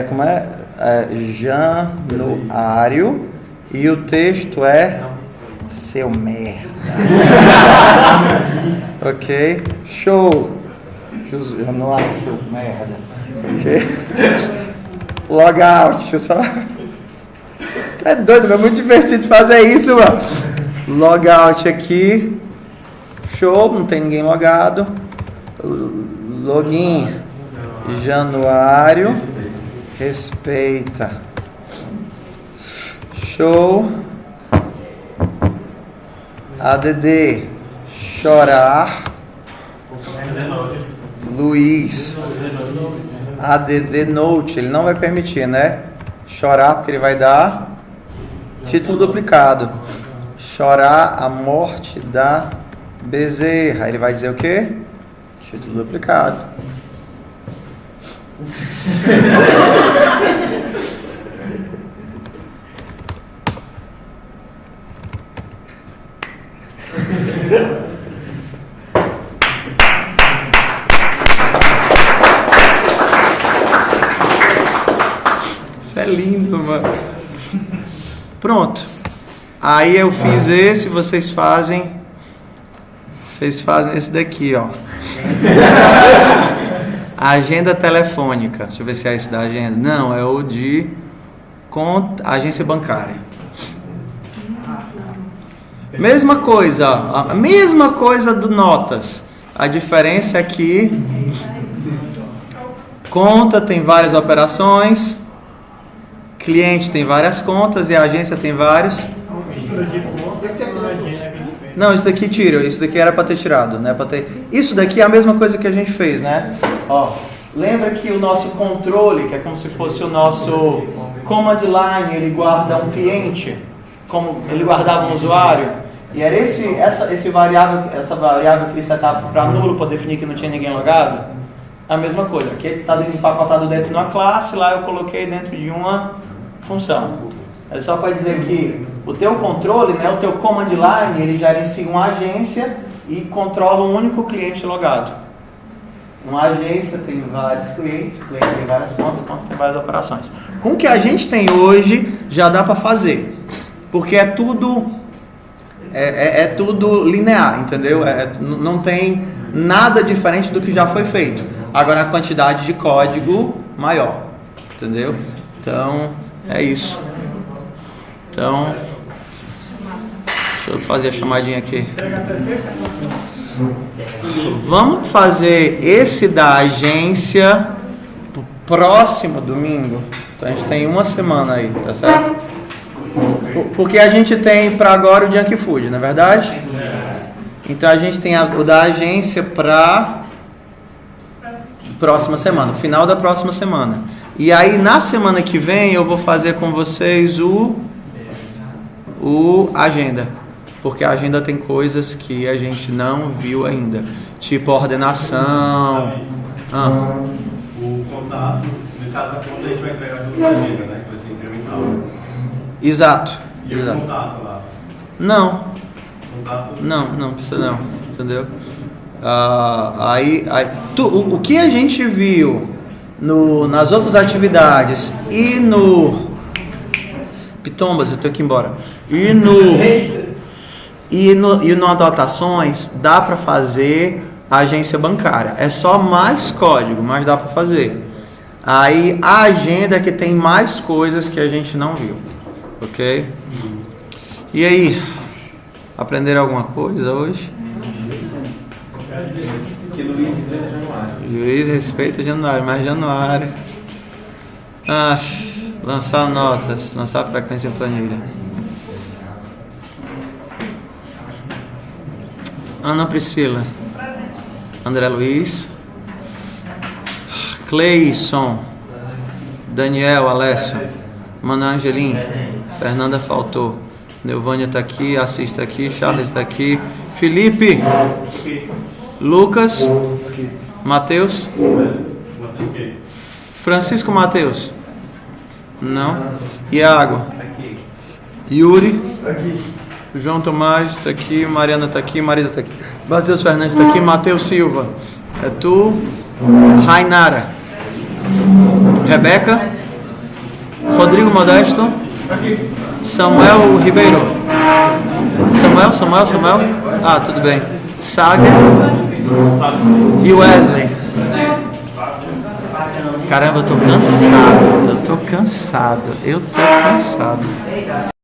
Como é? Januário. E o texto é seu merda. Ok? Show. Januário, seu merda. Ok? Logout. Deixa eu só... É doido, é muito divertido fazer isso, mano. Logout aqui. Show, não tem ninguém logado. Login. Januário. Respeita. Show. ADD. Chorar. Luiz. ADD Note. Ele não vai permitir, né? Chorar, porque ele vai dar título duplicado. Chorar a morte da Bezerra. Ele vai dizer o quê? Título duplicado. Isso é lindo, mano. Pronto. Aí eu fiz esse, vocês fazem esse daqui, ó. Agenda telefônica. Deixa eu ver se é esse da agenda. Não, é o de agência bancária. Mesma coisa, ó. A mesma coisa do notas. A diferença é que conta tem várias operações, cliente tem várias contas e a agência tem vários. Não, isso daqui tira, isso daqui era para ter tirado, né? Para ter. Isso daqui é a mesma coisa que a gente fez, né? Ó, lembra que o nosso controle, que é como se fosse o nosso command line, ele guarda um cliente, como ele guardava um usuário, e era essa variável que ele setava para nulo para definir que não tinha ninguém logado. A mesma coisa, aqui está empacotado dentro de uma classe, lá eu coloquei dentro de uma função. É só para dizer que o teu controle, né, o teu command line, ele gerencia uma agência e controla um único cliente logado. Uma agência tem vários clientes, o cliente tem várias contas, contas tem várias operações. Com o que a gente tem hoje, já dá para fazer. Porque é tudo linear, entendeu? Não tem nada diferente do que já foi feito. Agora a quantidade de código maior, entendeu? Então, é isso. Então, deixa eu fazer a chamadinha aqui. Vamos fazer esse da agência pro próximo domingo. Então a gente tem uma semana aí, tá certo? Porque a gente tem para agora o Junk Food, não é verdade? Então a gente tem o da agência para próxima semana, final da próxima semana. E aí na semana que vem eu vou fazer com vocês o agenda, porque a agenda tem coisas que a gente não viu ainda, tipo ordenação. O contato, no caso da conta, a gente vai pegar do agenda, né? Que vai ser incremental. Exato. E o contato lá? Não. Contato? Não precisa não, entendeu? O que a gente viu nas outras atividades e no Pitombas, eu tenho que ir embora. E no anotações dá para fazer a agência bancária. É só mais código, mas dá para fazer. Aí a agenda é que tem mais coisas que a gente não viu, ok? E aí, aprenderam alguma coisa hoje? Que Luiz respeita Januário. Luiz respeita Januário, mas Januário. Lançar notas, lançar frequência em planilha. Ana Priscila. André Luiz. Cleison. Daniel, Alessio. Mano Angelim. Fernanda faltou. Neuvânia tá aqui, Assis tá aqui, Charles tá aqui. Felipe. Lucas. Matheus. Francisco Matheus. Não. Iago. Yuri. João Tomás tá aqui, Mariana tá aqui, Marisa tá aqui. Matheus Fernandes tá aqui, Matheus Silva. É tu. Rainara. Rebeca. Rodrigo Modesto. Samuel Ribeiro. Samuel. Ah, tudo bem. Saga. E Wesley. Caramba, eu tô cansado.